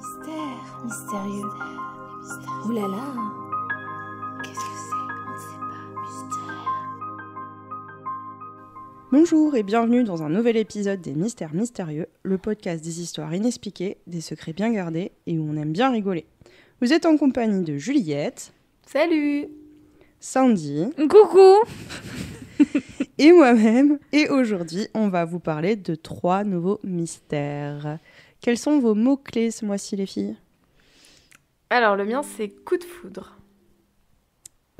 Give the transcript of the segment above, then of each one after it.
Mystère, mystérieux. Ouh là là. Qu'est-ce que c'est? On ne sait pas. Mystère. Bonjour et bienvenue dans un nouvel épisode des Mystères Mystérieux, le podcast des histoires inexpliquées, des secrets bien gardés et où on aime bien rigoler. Vous êtes en compagnie de Juliette. Salut. Sandy. Coucou. Et moi-même. Et aujourd'hui, on va vous parler de 3 nouveaux mystères. Quels sont vos mots-clés ce mois-ci, les filles? Alors, le mien, c'est coup de foudre.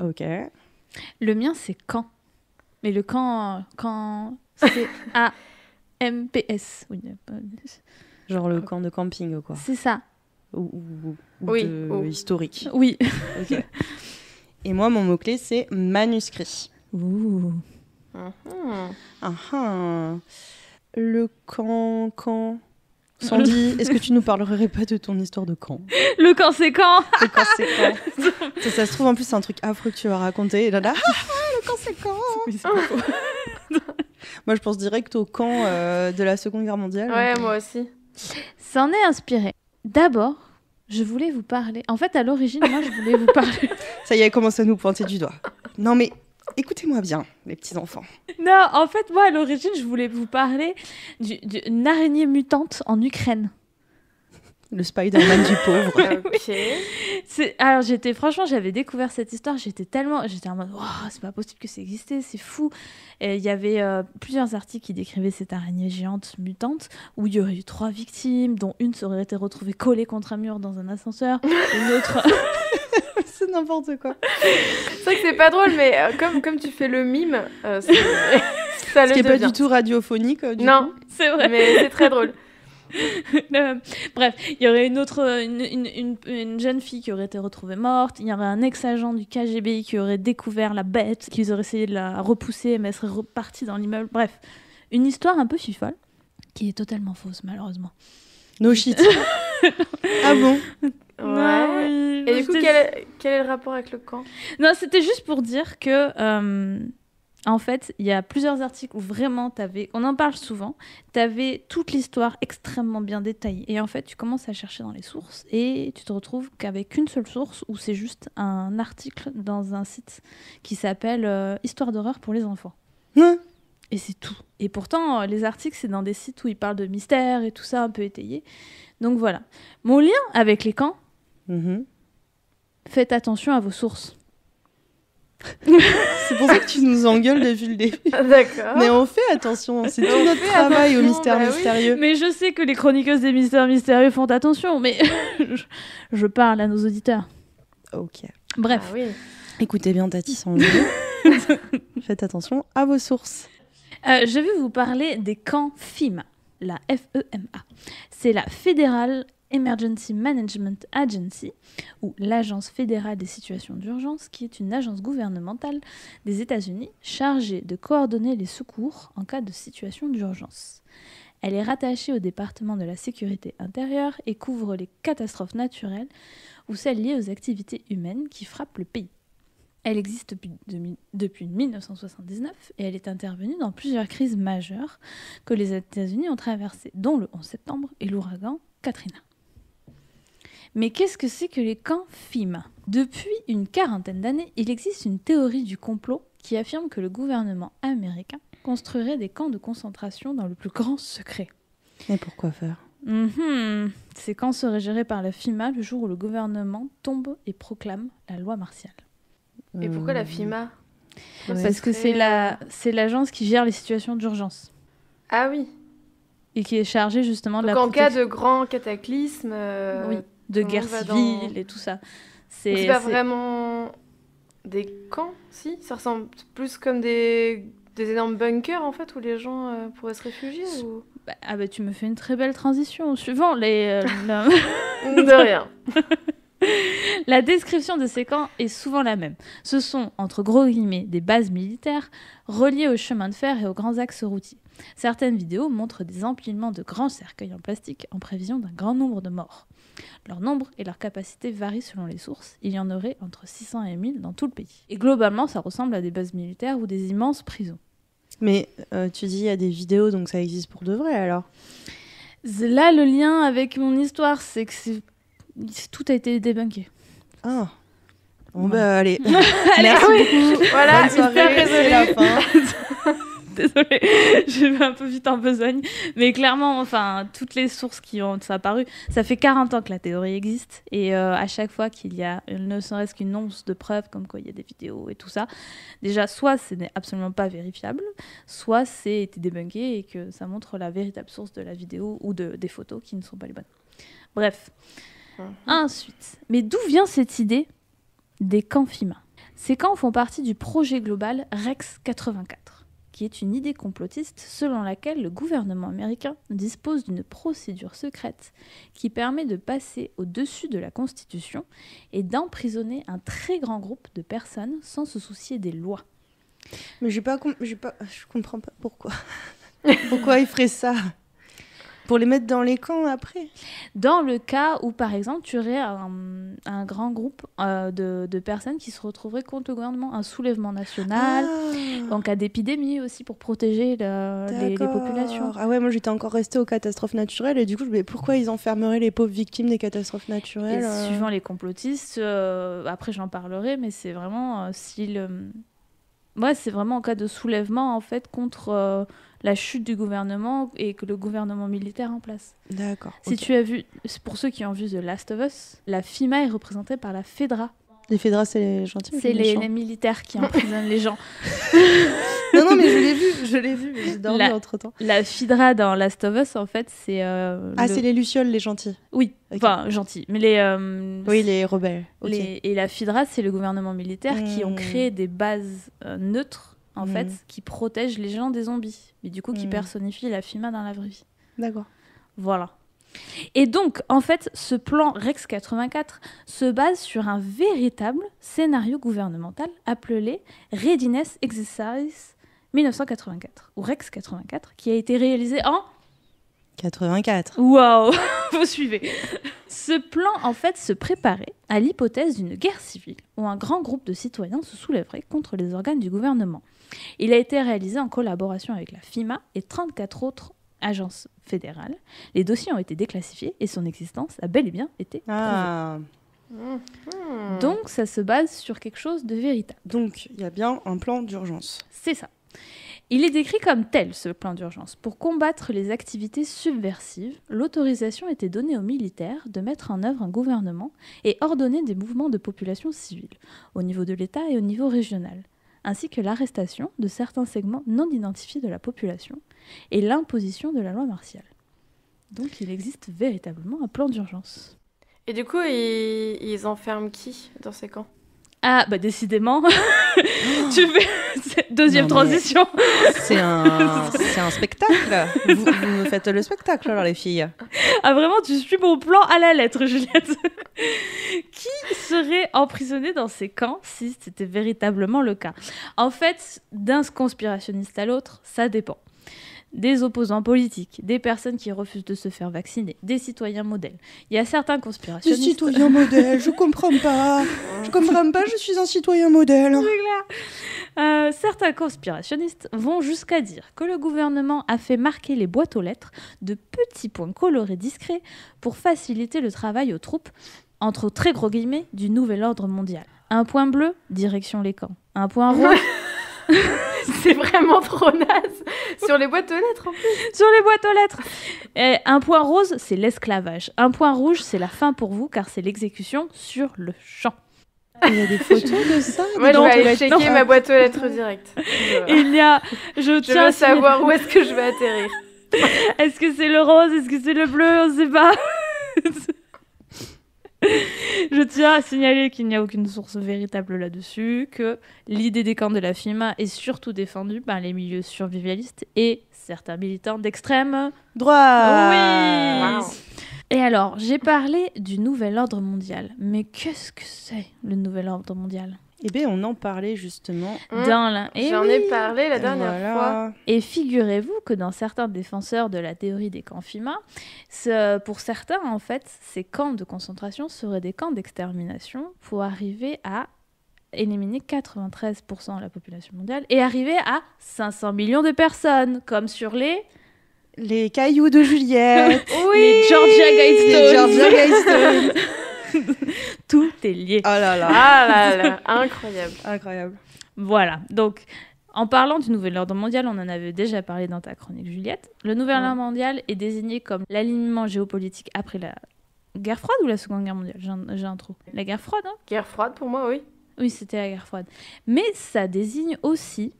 Ok. Le mien, c'est quand. Mais le quand c'est A-M-P-S. Oui, Genre le camp de camping, quoi. c'est ça. Ou Oui, historique. Oui. Ok. Et moi, mon mot-clé, c'est manuscrit. Ouh. Le camp. Sandy, est-ce que tu nous parlerais pas de ton histoire de camp? Le quand, c'est quand. Le camp, c'est quand? Ça se trouve, en plus, c'est un truc affreux que tu vas raconter. Et là, le camp, c'est quand? Oui, c'est pas faux. Moi, je pense direct au camp de la Seconde Guerre mondiale. Ouais, moi aussi. Ça en est inspiré. D'abord, je voulais vous parler. En fait, à l'origine, moi, je voulais vous parler. Ça y est, elle commence à nous pointer du doigt. Non, mais écoutez-moi bien, les petits-enfants. Non, en fait, moi, à l'origine, je voulais vous parler d'une araignée mutante en Ukraine. Le Spider-Man du pauvre. Ok. Alors, j'avais découvert cette histoire, j'étais en mode, wow, c'est pas possible que ça existait, c'est fou. Et il y avait plusieurs articles qui décrivaient cette araignée géante mutante, où il y aurait eu 3 victimes, dont une aurait été retrouvée collée contre un mur dans un ascenseur, une autre... C'est n'importe quoi. C'est vrai que c'est pas drôle, mais comme tu fais le mime, ça Ce le qui est pas devient. du tout radiophonique, du Non, coup. C'est vrai. mais c'est très drôle. Bref, il y aurait une jeune fille qui aurait été retrouvée morte, il y aurait un ex-agent du KGB qui aurait découvert la bête, qu'ils auraient essayé de la repousser, mais elle serait repartie dans l'immeuble. Bref, une histoire un peu fifole, qui est totalement fausse, malheureusement. No shit. Ah bon? Ouais. Non, oui, Et du coup, quel est le rapport avec le camp? Non, c'était juste pour dire que, en fait, il y a plusieurs articles où vraiment on en parle souvent, t'avais toute l'histoire extrêmement bien détaillée. Et en fait, tu commences à chercher dans les sources et tu te retrouves qu'avec une seule source où c'est juste un article dans un site qui s'appelle Histoire d'horreur pour les enfants. Hein? Et c'est tout. Et pourtant, les articles, c'est dans des sites où ils parlent de mystères et tout ça un peu étayé. Donc voilà. Mon lien avec les camps, faites attention à vos sources. C'est pour ça que tu nous engueules depuis le début. D'accord. Mais on fait attention, c'est tout On notre fait travail aux attention, mystères bah oui. mystérieux. Mais je sais que les chroniqueuses des mystères mystérieux font attention, mais je parle à nos auditeurs. Ok. Bref. Ah oui. Écoutez bien Tati Sandy. Faites attention à vos sources. Je vais vous parler des camps FEMA, la FEMA. C'est la Federal Emergency Management Agency, ou l'Agence fédérale des situations d'urgence, qui est une agence gouvernementale des États-Unis chargée de coordonner les secours en cas de situation d'urgence. Elle est rattachée au département de la sécurité intérieure et couvre les catastrophes naturelles ou celles liées aux activités humaines qui frappent le pays. Elle existe depuis 1979 et elle est intervenue dans plusieurs crises majeures que les États-Unis ont traversées, dont le 11 septembre et l'ouragan Katrina. Mais qu'est-ce que c'est que les camps FEMA ? Depuis une quarantaine d'années, il existe une théorie du complot qui affirme que le gouvernement américain construirait des camps de concentration dans le plus grand secret. Et pourquoi faire? Ces camps seraient gérés par la FEMA le jour où le gouvernement tombe et proclame la loi martiale. Et pourquoi la FEMA? Parce que c'est l'agence qui gère les situations d'urgence Ah oui. et qui est chargée justement de Donc la en cas protection. de grand cataclysme, Oui, de tout le guerre monde va civile et tout ça. c'est pas vraiment des camps, si? Ça ressemble plus comme des énormes bunkers en fait où les gens pourraient se réfugier ou... Bah, tu me fais une très belle transition. Suivant De rien. La description de ces camps est souvent la même. Ce sont, entre gros guillemets, des bases militaires reliées aux chemins de fer et aux grands axes routiers. Certaines vidéos montrent des empilements de grands cercueils en plastique en prévision d'un grand nombre de morts. Leur nombre et leur capacité varient selon les sources. Il y en aurait entre 600 et 1000 dans tout le pays. Et globalement, ça ressemble à des bases militaires ou des immenses prisons. Mais tu dis il y a des vidéos, donc ça existe pour de vrai alors? Là, le lien avec mon histoire, c'est que c'est tout a été débunké. Ah. Bon, bah, allez. Allez, Merci beaucoup. Voilà, Bonne soirée, mystère c'est la fin. Désolée, je vais un peu vite en besogne. Mais clairement, enfin, toutes les sources qui ont apparu, ça fait 40 ans que la théorie existe. Et à chaque fois qu'il y a ne serait-ce qu'une once de preuves, comme quoi il y a des vidéos et tout ça, déjà, soit ce n'est absolument pas vérifiable, soit c'est été débunké et que ça montre la véritable source de la vidéo ou des photos qui ne sont pas les bonnes. Bref. Ensuite, mais d'où vient cette idée des camps FEMA ? Ces camps font partie du projet global Rex 84, qui est une idée complotiste selon laquelle le gouvernement américain dispose d'une procédure secrète qui permet de passer au-dessus de la Constitution et d'emprisonner un très grand groupe de personnes sans se soucier des lois. Mais je comprends pas pourquoi. Pourquoi ils feraient ça ? Pour les mettre dans les camps après ? Dans le cas où, par exemple, tu aurais un grand groupe de personnes qui se retrouveraient contre le gouvernement, un soulèvement national, en cas d'épidémie aussi, pour protéger les populations. Ah ouais, moi j'étais encore restée aux catastrophes naturelles et du coup, pourquoi ils enfermeraient les pauvres victimes des catastrophes naturelles Et suivant les complotistes, après j'en parlerai, mais c'est vraiment c'est vraiment en cas de soulèvement en fait contre la chute du gouvernement et que le gouvernement militaire en place. D'accord. Si tu as vu, pour ceux qui ont vu The Last of Us, la FEMA est représentée par la FEDRA. Les FEDRA, c'est les gentils. C'est les militaires qui emprisonnent les gens. Non, mais je l'ai vu, mais j'ai dormi entre-temps. La FEDRA dans Last of Us, en fait, c'est... c'est les lucioles, les gentils. Oui, enfin, gentils. Mais les rebelles. Okay. Et la FEDRA, c'est le gouvernement militaire qui ont créé des bases neutres, en fait, qui protègent les gens des zombies. Mais du coup, qui personnifient la FEMA dans la vraie vie. D'accord. Voilà. Et donc, en fait, ce plan Rex 84 se base sur un véritable scénario gouvernemental appelé Readiness Exercise 1984, ou Rex 84, qui a été réalisé en... 84. Waouh. Vous suivez. Ce plan, en fait, se préparait à l'hypothèse d'une guerre civile où un grand groupe de citoyens se soulèverait contre les organes du gouvernement. Il a été réalisé en collaboration avec la FEMA et 34 autres agences fédérales. Les dossiers ont été déclassifiés et son existence a bel et bien été prouvée. Donc, ça se base sur quelque chose de véritable. Donc, il y a bien un plan d'urgence. C'est ça. Il est décrit comme tel, ce plan d'urgence. Pour combattre les activités subversives, l'autorisation était donnée aux militaires de mettre en œuvre un gouvernement et ordonner des mouvements de population civile, au niveau de l'État et au niveau régional, ainsi que l'arrestation de certains segments non identifiés de la population et l'imposition de la loi martiale. Donc il existe véritablement un plan d'urgence. Et du coup, ils enferment qui dans ces camps ? Ah, bah décidément, tu fais deuxième transition. C'est un spectacle. Vous me faites le spectacle alors les filles. Ah vraiment, tu suis mon plan à la lettre, Juliette. Qui serait emprisonné dans ces camps si c'était véritablement le cas ? En fait, d'un conspirationniste à l'autre, ça dépend. Des opposants politiques, des personnes qui refusent de se faire vacciner, des citoyens modèles. Il y a certains conspirationnistes... Des citoyens modèles, je comprends pas. Je suis un citoyen modèle. C'est clair. Certains conspirationnistes vont jusqu'à dire que le gouvernement a fait marquer les boîtes aux lettres de petits points colorés discrets pour faciliter le travail aux troupes, entre très gros guillemets, du nouvel ordre mondial. Un point bleu, direction les camps. Un point rouge... C'est vraiment trop naze. Sur les boîtes aux lettres en plus. Sur les boîtes aux lettres. Et un point rose, c'est l'esclavage. Un point rouge, c'est la fin pour vous, car c'est l'exécution sur le champ. Il y a des photos de ça. Moi, je vais aller checker ma boîte aux lettres direct. Il y a... Je veux savoir où est-ce que je vais atterrir. Est-ce que c'est le rose ? Est-ce que c'est le bleu ? On ne sait pas. Je tiens à signaler qu'il n'y a aucune source véritable là-dessus, que l'idée des camps de la FEMA est surtout défendue par les milieux survivalistes et certains militants d'extrême droite. Oui. Wow. Et alors, j'ai parlé du nouvel ordre mondial. Mais qu'est-ce que c'est, le nouvel ordre mondial ? Eh bien, on en parlait justement. J'en ai parlé la dernière fois. Et figurez-vous que dans certains défenseurs de la théorie des camps FEMA, pour certains, en fait, ces camps de concentration seraient des camps d'extermination pour arriver à éliminer 93% de la population mondiale et arriver à 500 millions de personnes, comme sur les cailloux de Juliette. Oui, les Georgia Guidestones. Tout est lié. Ah là là. Ah là là, incroyable. Incroyable. Voilà, donc en parlant du nouvel ordre mondial, on en avait déjà parlé dans ta chronique Juliette. Le nouvel ordre mondial est désigné comme l'alignement géopolitique après la guerre froide ou la seconde guerre mondiale ? J'ai un trou. La guerre froide, hein ? Guerre froide pour moi, oui. Oui, c'était la guerre froide. Mais ça désigne aussi,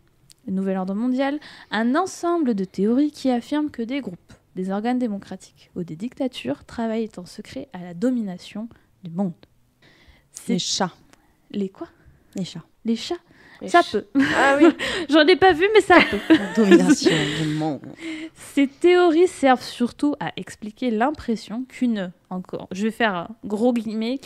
le nouvel ordre mondial, un ensemble de théories qui affirment que des groupes, des organes démocratiques ou des dictatures travaillent en secret à la domination du monde. Les chats. Les quoi ? Les chats. Les chats ? Les Ça ch- peut. Ah oui. J'en ai pas vu, mais ça peut. Domination du monde. Ces théories servent surtout à expliquer l'impression je vais faire un gros guillemets,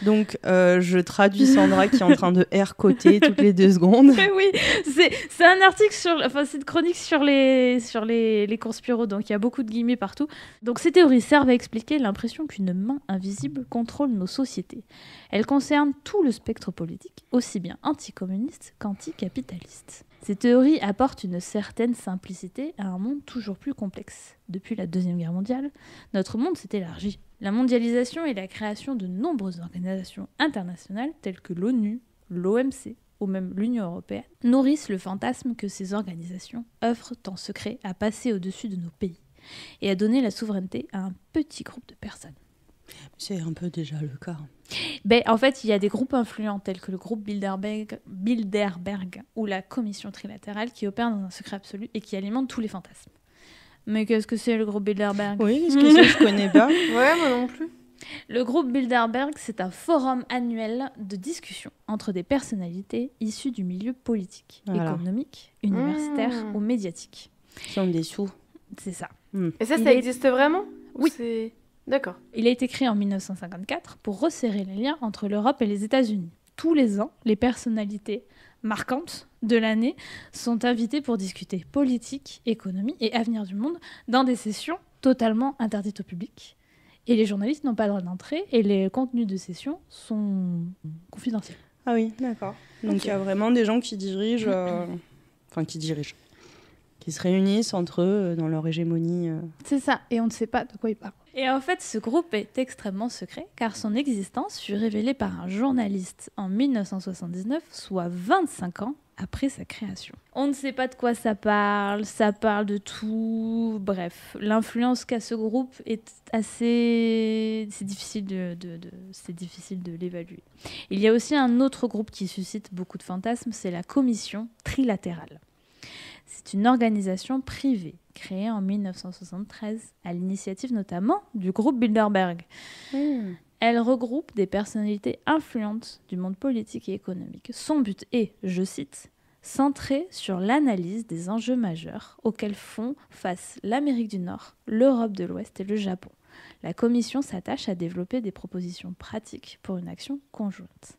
Donc, je traduis Sandra qui est en train de R-coter toutes les 2 secondes. Mais oui, c'est un article c'est une chronique sur les conspiros, donc il y a beaucoup de guillemets partout. Donc ces théories servent à expliquer l'impression qu'une main invisible contrôle nos sociétés. Elles concernent tout le spectre politique, aussi bien anticommuniste qu'anticapitaliste. Ces théories apportent une certaine simplicité à un monde toujours plus complexe. Depuis la Deuxième Guerre mondiale, notre monde s'est élargi. La mondialisation et la création de nombreuses organisations internationales telles que l'ONU, l'OMC ou même l'Union européenne nourrissent le fantasme que ces organisations œuvrent en secret à passer au-dessus de nos pays et à donner la souveraineté à un petit groupe de personnes. C'est un peu déjà le cas. En fait, il y a des groupes influents tels que le groupe Bilderberg ou la Commission trilatérale qui opèrent dans un secret absolu et qui alimentent tous les fantasmes. Mais qu'est-ce que c'est le groupe Bilderberg ? Oui, qu'est-ce que c'est ? Je connais pas. Ouais, moi non plus. Le groupe Bilderberg, c'est un forum annuel de discussion entre des personnalités issues du milieu politique, Voilà. économique, universitaire ou médiatique. Qui ont des sous. C'est ça. Et ça Il existe vraiment ? Ou Oui. c'est... D'accord. Il a été créé en 1954 pour resserrer les liens entre l'Europe et les États-Unis. Tous les ans, les personnalités marquantes de l'année sont invitées pour discuter politique, économie et avenir du monde dans des sessions totalement interdites au public. Et les journalistes n'ont pas le droit d'entrer et les contenus de sessions sont confidentiels. Ah oui, d'accord. Donc il y a vraiment des gens qui dirigent, qui se réunissent entre eux dans leur hégémonie. C'est ça, et on ne sait pas de quoi ils parlent. Et en fait, ce groupe est extrêmement secret, car son existence fut révélée par un journaliste en 1979, soit 25 ans après sa création. On ne sait pas de quoi ça parle de tout, bref. L'influence qu'a ce groupe est assez... C'est difficile de l'évaluer. Il y a aussi un autre groupe qui suscite beaucoup de fantasmes, c'est la Commission trilatérale. C'est une organisation privée créée en 1973 à l'initiative notamment du groupe Bilderberg. Elle regroupe des personnalités influentes du monde politique et économique. Son but est, je cite, centré sur l'analyse des enjeux majeurs auxquels font face l'Amérique du Nord, l'Europe de l'Ouest et le Japon. La commission s'attache à développer des propositions pratiques pour une action conjointe.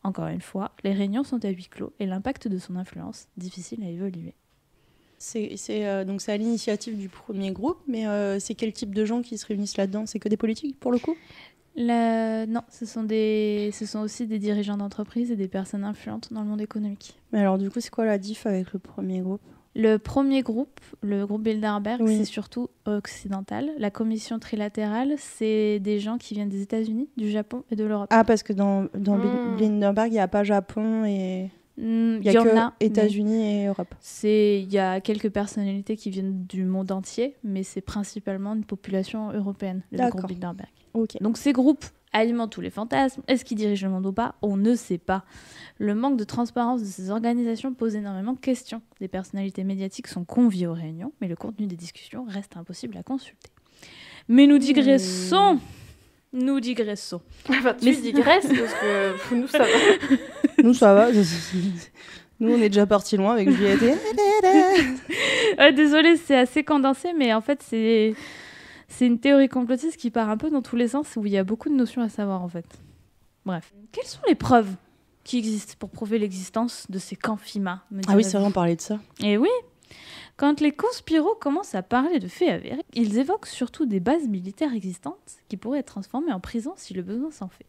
Encore une fois, les réunions sont à huis clos et l'impact de son influence difficile à évaluer. Donc c'est à l'initiative du premier groupe, mais c'est quel type de gens qui se réunissent là-dedans ? C'est que des politiques pour le coup ? Non, ce sont aussi des dirigeants d'entreprise et des personnes influentes dans le monde économique. Mais alors du coup, c'est quoi la diff avec le premier groupe ? Le premier groupe, le groupe Bilderberg, Oui. c'est surtout occidental. La commission trilatérale, c'est des gens qui viennent des États-Unis, du Japon et de l'Europe. Ah, parce que dans Bilderberg, il n'y a pas Japon et... Il y a que États-Unis et Europe. Il y a quelques personnalités qui viennent du monde entier, mais c'est principalement une population européenne, le groupe Bilderberg. Okay. Donc ces groupes alimentent tous les fantasmes. Est-ce qu'ils dirigent le monde ou pas ? On ne sait pas. Le manque de transparence de ces organisations pose énormément de questions. Des personnalités médiatiques sont conviées aux réunions, mais le contenu des discussions reste impossible à consulter. Mais nous digressons. Nous digressons. Enfin, tu digresses parce que nous, ça va. Nous, ça va. Nous, on est déjà partis loin avec Juliette. Désolée, c'est assez condensé, mais en fait, c'est une théorie complotiste qui part un peu dans tous les sens, où il y a beaucoup de notions à savoir, en fait. Bref. Quelles sont les preuves qui existent pour prouver l'existence de ces camps FIMA ? Ah oui, c'est vrai, on parlait de ça. Et oui. Quand les conspiros commencent à parler de faits avérés, ils évoquent surtout des bases militaires existantes qui pourraient être transformées en prison si le besoin s'en fait.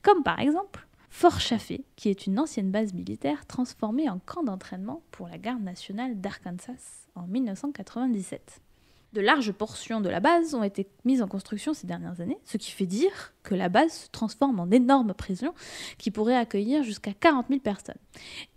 Comme par exemple Fort Chaffee, qui est une ancienne base militaire transformée en camp d'entraînement pour la garde nationale d'Arkansas en 1997. De larges portions de la base ont été mises en construction ces dernières années, ce qui fait dire que la base se transforme en énorme prison qui pourrait accueillir jusqu'à 40 000 personnes.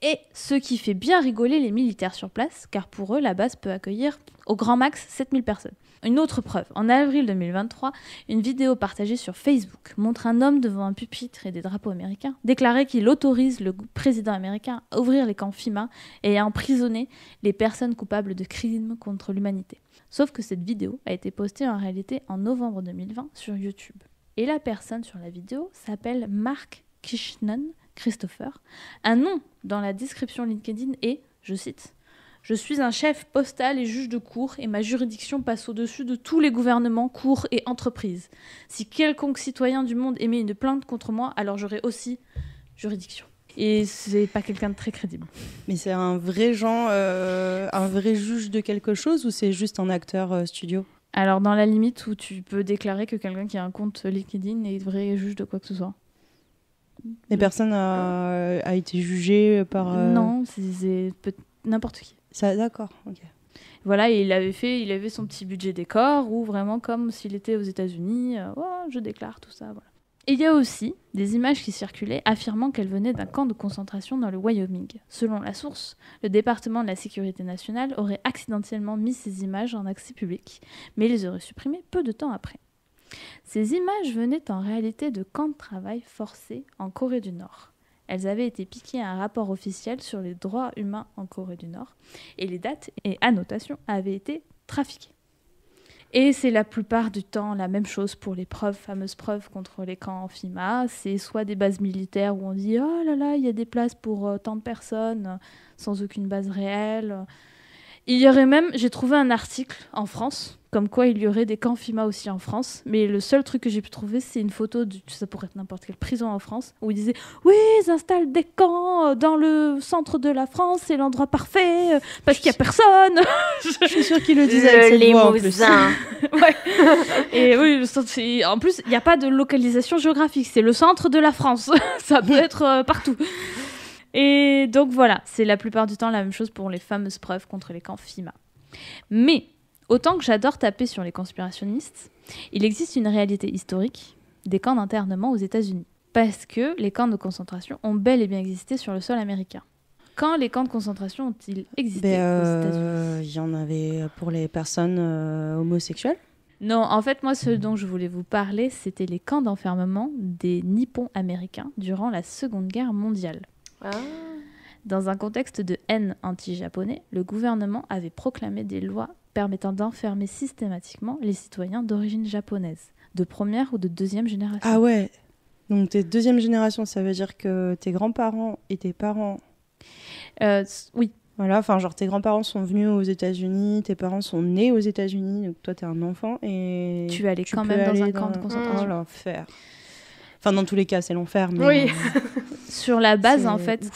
Et ce qui fait bien rigoler les militaires sur place, car pour eux, la base peut accueillir au grand max 7 000 personnes. Une autre preuve, en avril 2023, une vidéo partagée sur Facebook montre un homme devant un pupitre et des drapeaux américains déclarer qu'il autorise le président américain à ouvrir les camps FEMA et à emprisonner les personnes coupables de crimes contre l'humanité. Sauf que cette vidéo a été postée en réalité en novembre 2020 sur YouTube. Et la personne sur la vidéo s'appelle Mark Kishnan Christopher. Un nom dans la description LinkedIn est, je cite, « Je suis un chef postal et juge de cour et ma juridiction passe au-dessus de tous les gouvernements, cours et entreprises. Si quelconque citoyen du monde émet une plainte contre moi, alors j'aurai aussi juridiction. » Et c'est pas quelqu'un de très crédible. Mais c'est un vrai un vrai juge de quelque chose ou c'est juste un acteur studio? Alors dans la limite où tu peux déclarer que quelqu'un qui a un compte LinkedIn est vrai juge de quoi que ce soit. Mais personne a été jugé par... Non, c'est n'importe qui. Ça, d'accord, ok. Voilà, et il avait son petit budget décor, ou vraiment comme s'il était aux États-Unis, je déclare tout ça, voilà. Et il y a aussi des images qui circulaient affirmant qu'elle venait d'un camp de concentration dans le Wyoming. Selon la source, le département de la sécurité nationale aurait accidentellement mis ces images en accès public, mais les aurait supprimées peu de temps après. Ces images venaient en réalité de camps de travail forcés en Corée du Nord. Elles avaient été piquées à un rapport officiel sur les droits humains en Corée du Nord, et les dates et annotations avaient été trafiquées. Et c'est la plupart du temps la même chose pour les fameuses preuves contre les camps FEMA. C'est soit des bases militaires où on dit « Oh là là, il y a des places pour tant de personnes », sans aucune base réelle. Il y aurait même, j'ai trouvé un article en France, comme quoi il y aurait des camps FEMA aussi en France, mais le seul truc que j'ai pu trouver, c'est une photo, ça pourrait être n'importe quelle prison en France, où ils disaient « Oui, ils installent des camps dans le centre de la France, c'est l'endroit parfait, parce qu'il n'y a personne !» Je suis sûre qu'ils le disaient avec cette voix en plus. Ouais. Et oui, en plus, il n'y a pas de localisation géographique, c'est le centre de la France, ça peut être partout. Et donc voilà, c'est la plupart du temps la même chose pour les fameuses preuves contre les camps FEMA. Mais, autant que j'adore taper sur les conspirationnistes, il existe une réalité historique des camps d'internement aux États-Unis. Parce que les camps de concentration ont bel et bien existé sur le sol américain. Quand les camps de concentration ont-ils existé aux États-Unis ? Il y en avait pour les personnes homosexuelles ? Non, en fait, moi, ce dont je voulais vous parler, c'était les camps d'enfermement des Nippons américains durant la Seconde Guerre mondiale. Ah. Dans un contexte de haine anti-japonais, le gouvernement avait proclamé des lois permettant d'enfermer systématiquement les citoyens d'origine japonaise, de première ou de deuxième génération. Ah ouais, donc t'es deuxième génération, ça veut dire que tes grands-parents et tes parents... Oui. Voilà, enfin genre tes grands-parents sont venus aux États-Unis, tes parents sont nés aux États-Unis, donc toi t'es un enfant et... Tu allais quand même dans un camp de concentration. Oh l'enfer. Enfin, dans tous les cas, c'est l'enfer, mais... Oui. Sur la base, en fait,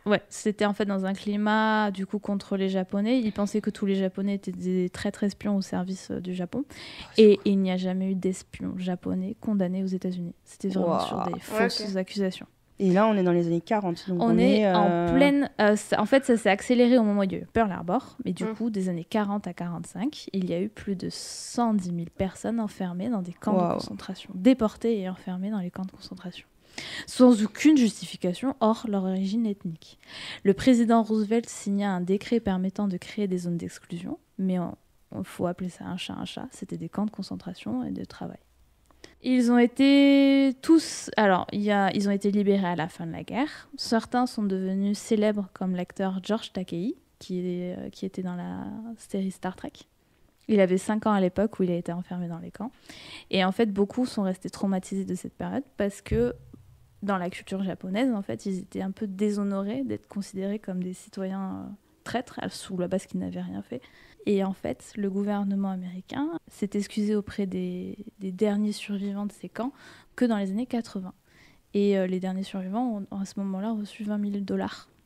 ouf, c'était en fait dans un climat, du coup, contre les Japonais. Ils pensaient que tous les Japonais étaient des traîtres espions au service du Japon. Et il n'y a jamais eu d'espions japonais condamnés aux États-Unis. C'était vraiment sur des fausses accusations. Et là, on est dans les années 40. Donc on est en pleine... en fait, ça s'est accéléré au moment de Pearl Harbor. Mais du coup, des années 40 à 45, il y a eu plus de 110 000 personnes enfermées dans des camps de concentration. Déportées et enfermées dans les camps de concentration. Sans aucune justification, hors leur origine ethnique. Le président Roosevelt signa un décret permettant de créer des zones d'exclusion. Mais il faut appeler ça un chat. C'était des camps de concentration et de travail. Ils ont été tous... Alors, ils ont été libérés à la fin de la guerre. Certains sont devenus célèbres, comme l'acteur George Takei, qui était dans la série Star Trek. Il avait 5 ans à l'époque où il a été enfermé dans les camps. Et en fait, beaucoup sont restés traumatisés de cette période parce que dans la culture japonaise, en fait, ils étaient un peu déshonorés d'être considérés comme des citoyens traîtres, sous la base qu'ils n'avaient rien fait. Et en fait, le gouvernement américain s'est excusé auprès des derniers survivants de ces camps que dans les années 80. Et les derniers survivants ont à ce moment-là reçu $20 000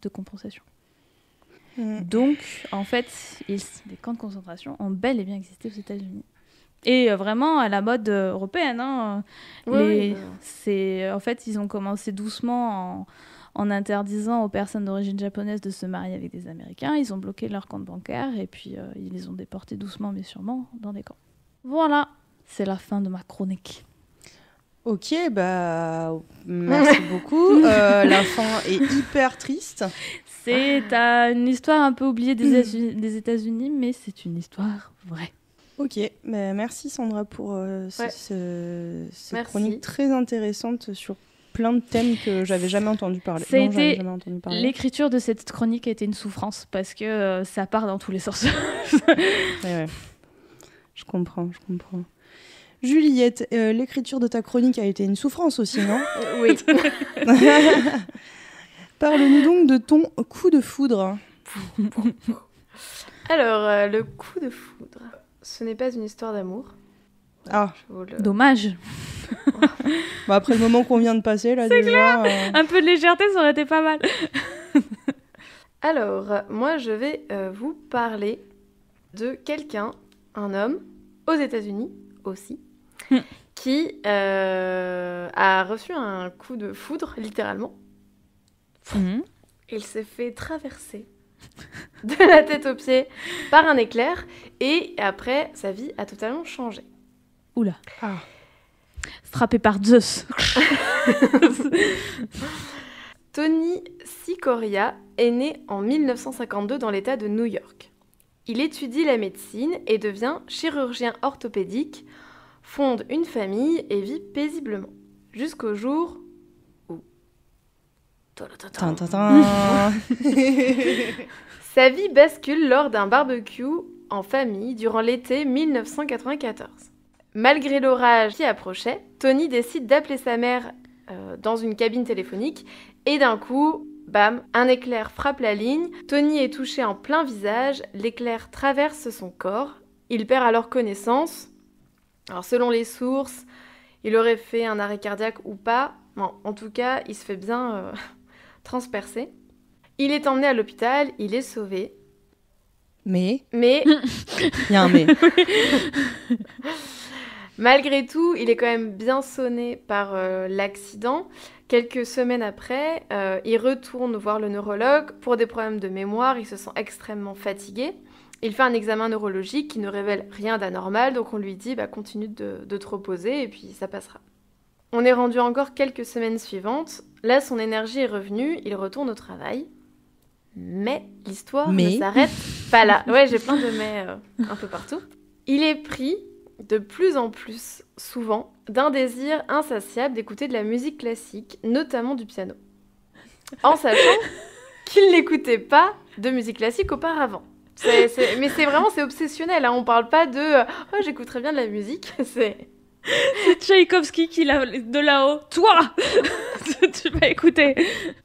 de compensation. Donc, en fait, les camps de concentration ont bel et bien existé aux États-Unis. Et vraiment à la mode européenne. En fait, ils ont commencé doucement en interdisant aux personnes d'origine japonaise de se marier avec des Américains. Ils ont bloqué leurs comptes bancaires et puis ils les ont déportés doucement mais sûrement dans des camps. Voilà, c'est la fin de ma chronique. Ok, merci beaucoup. La fin est hyper triste. C'est une histoire un peu oubliée des États-Unis, mais c'est une histoire vraie. Ok, merci Sandra pour cette Merci. chronique très intéressante sur plein de thèmes que j'avais jamais entendu parler. L'écriture de cette chronique a été une souffrance parce que ça part dans tous les sens. Ouais. Je comprends. Juliette, l'écriture de ta chronique a été une souffrance aussi, non? Oui. Parle-nous donc de ton coup de foudre. Alors, le coup de foudre, ce n'est pas une histoire d'amour. Ah, dommage. Après le moment qu'on vient de passer, là, c'est déjà... clair. Un peu de légèreté, ça aurait été pas mal. Alors, moi, je vais vous parler de quelqu'un, un homme, aux États-Unis aussi, qui a reçu un coup de foudre, littéralement. Il s'est fait traverser de la tête aux pieds par un éclair et après, sa vie a totalement changé. Oula. Frappé par Zeus. Tony Sikoria est né en 1952 dans l'État de New York. Il étudie la médecine et devient chirurgien orthopédique, fonde une famille et vit paisiblement. Jusqu'au jour où... Sa vie bascule lors d'un barbecue en famille durant l'été 1994. Malgré l'orage qui approchait, Tony décide d'appeler sa mère dans une cabine téléphonique et d'un coup, bam, un éclair frappe la ligne. Tony est touché en plein visage, l'éclair traverse son corps. Il perd alors connaissance. Alors selon les sources, il aurait fait un arrêt cardiaque ou pas. Bon, en tout cas, il se fait bien transpercer. Il est emmené à l'hôpital, il est sauvé. Mais... Il y a un mais. Malgré tout, il est quand même bien sonné par l'accident. Quelques semaines après, il retourne voir le neurologue pour des problèmes de mémoire. Il se sent extrêmement fatigué. Il fait un examen neurologique qui ne révèle rien d'anormal, donc on lui dit continue de te reposer et puis ça passera. On est rendu encore quelques semaines suivantes. Là, son énergie est revenue, il retourne au travail. Mais l'histoire ne s'arrête pas là. Ouais, j'ai plein de mais un peu partout. Il est pris de plus en plus souvent d'un désir insatiable d'écouter de la musique classique, notamment du piano. En sachant qu'il n'écoutait pas de musique classique auparavant. Mais c'est obsessionnel, hein. On parle pas de « Oh, j'écouterais bien de la musique ». C'est Tchaïkovski qui l'a de là-haut. Toi, tu vas écouter.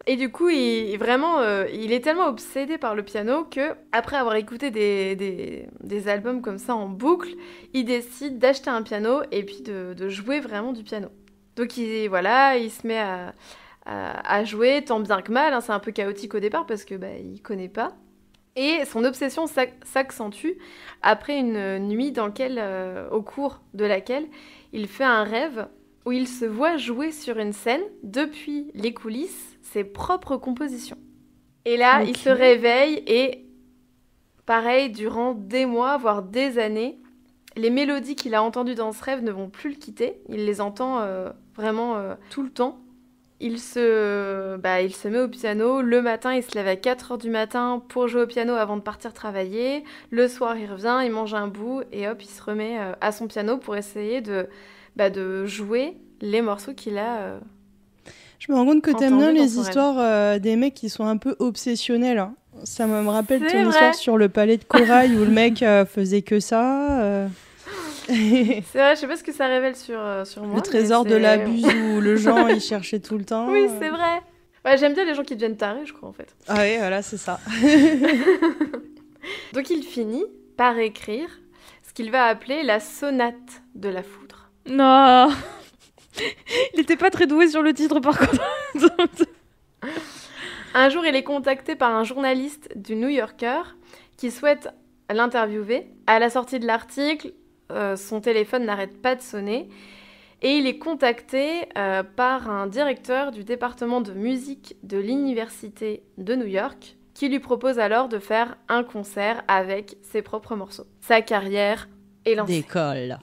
Et du coup, il est tellement obsédé par le piano que, après avoir écouté des albums comme ça en boucle, il décide d'acheter un piano et puis de jouer vraiment du piano. Donc il se met à jouer tant bien que mal. Hein. C'est un peu chaotique au départ parce que il connaît pas. Et son obsession s'accentue après une nuit au cours de laquelle il fait un rêve où il se voit jouer sur une scène, depuis les coulisses, ses propres compositions. Et là, il se réveille et, pareil, durant des mois, voire des années, les mélodies qu'il a entendues dans ce rêve ne vont plus le quitter. Il les entend vraiment tout le temps. Il se met au piano. Le matin, il se lève à 4h du matin pour jouer au piano avant de partir travailler. Le soir, il revient, il mange un bout et hop, il se remet à son piano pour essayer de jouer les morceaux qu'il a Je me rends compte que t'aimes bien les histoires des mecs qui sont un peu obsessionnels. Hein. Ça me rappelle ton histoire sur le palais de corail où le mec faisait que ça. C'est vrai, je sais pas ce que ça révèle sur moi. Le trésor de la buse où le genre il cherchait tout le temps. Oui, c'est vrai. Ouais, j'aime bien les gens qui deviennent tarés, je crois, en fait. Ah oui, voilà, c'est ça. Donc il finit par écrire ce qu'il va appeler la sonate de la foudre. Non. Il était pas très doué sur le titre, par contre. Un jour, il est contacté par un journaliste du New Yorker qui souhaite l'interviewer. À la sortie de l'article, son téléphone n'arrête pas de sonner Et il est contacté par un directeur du département de musique de l'université de New York qui lui propose alors de faire un concert avec ses propres morceaux. Sa carrière est lancée. D'école.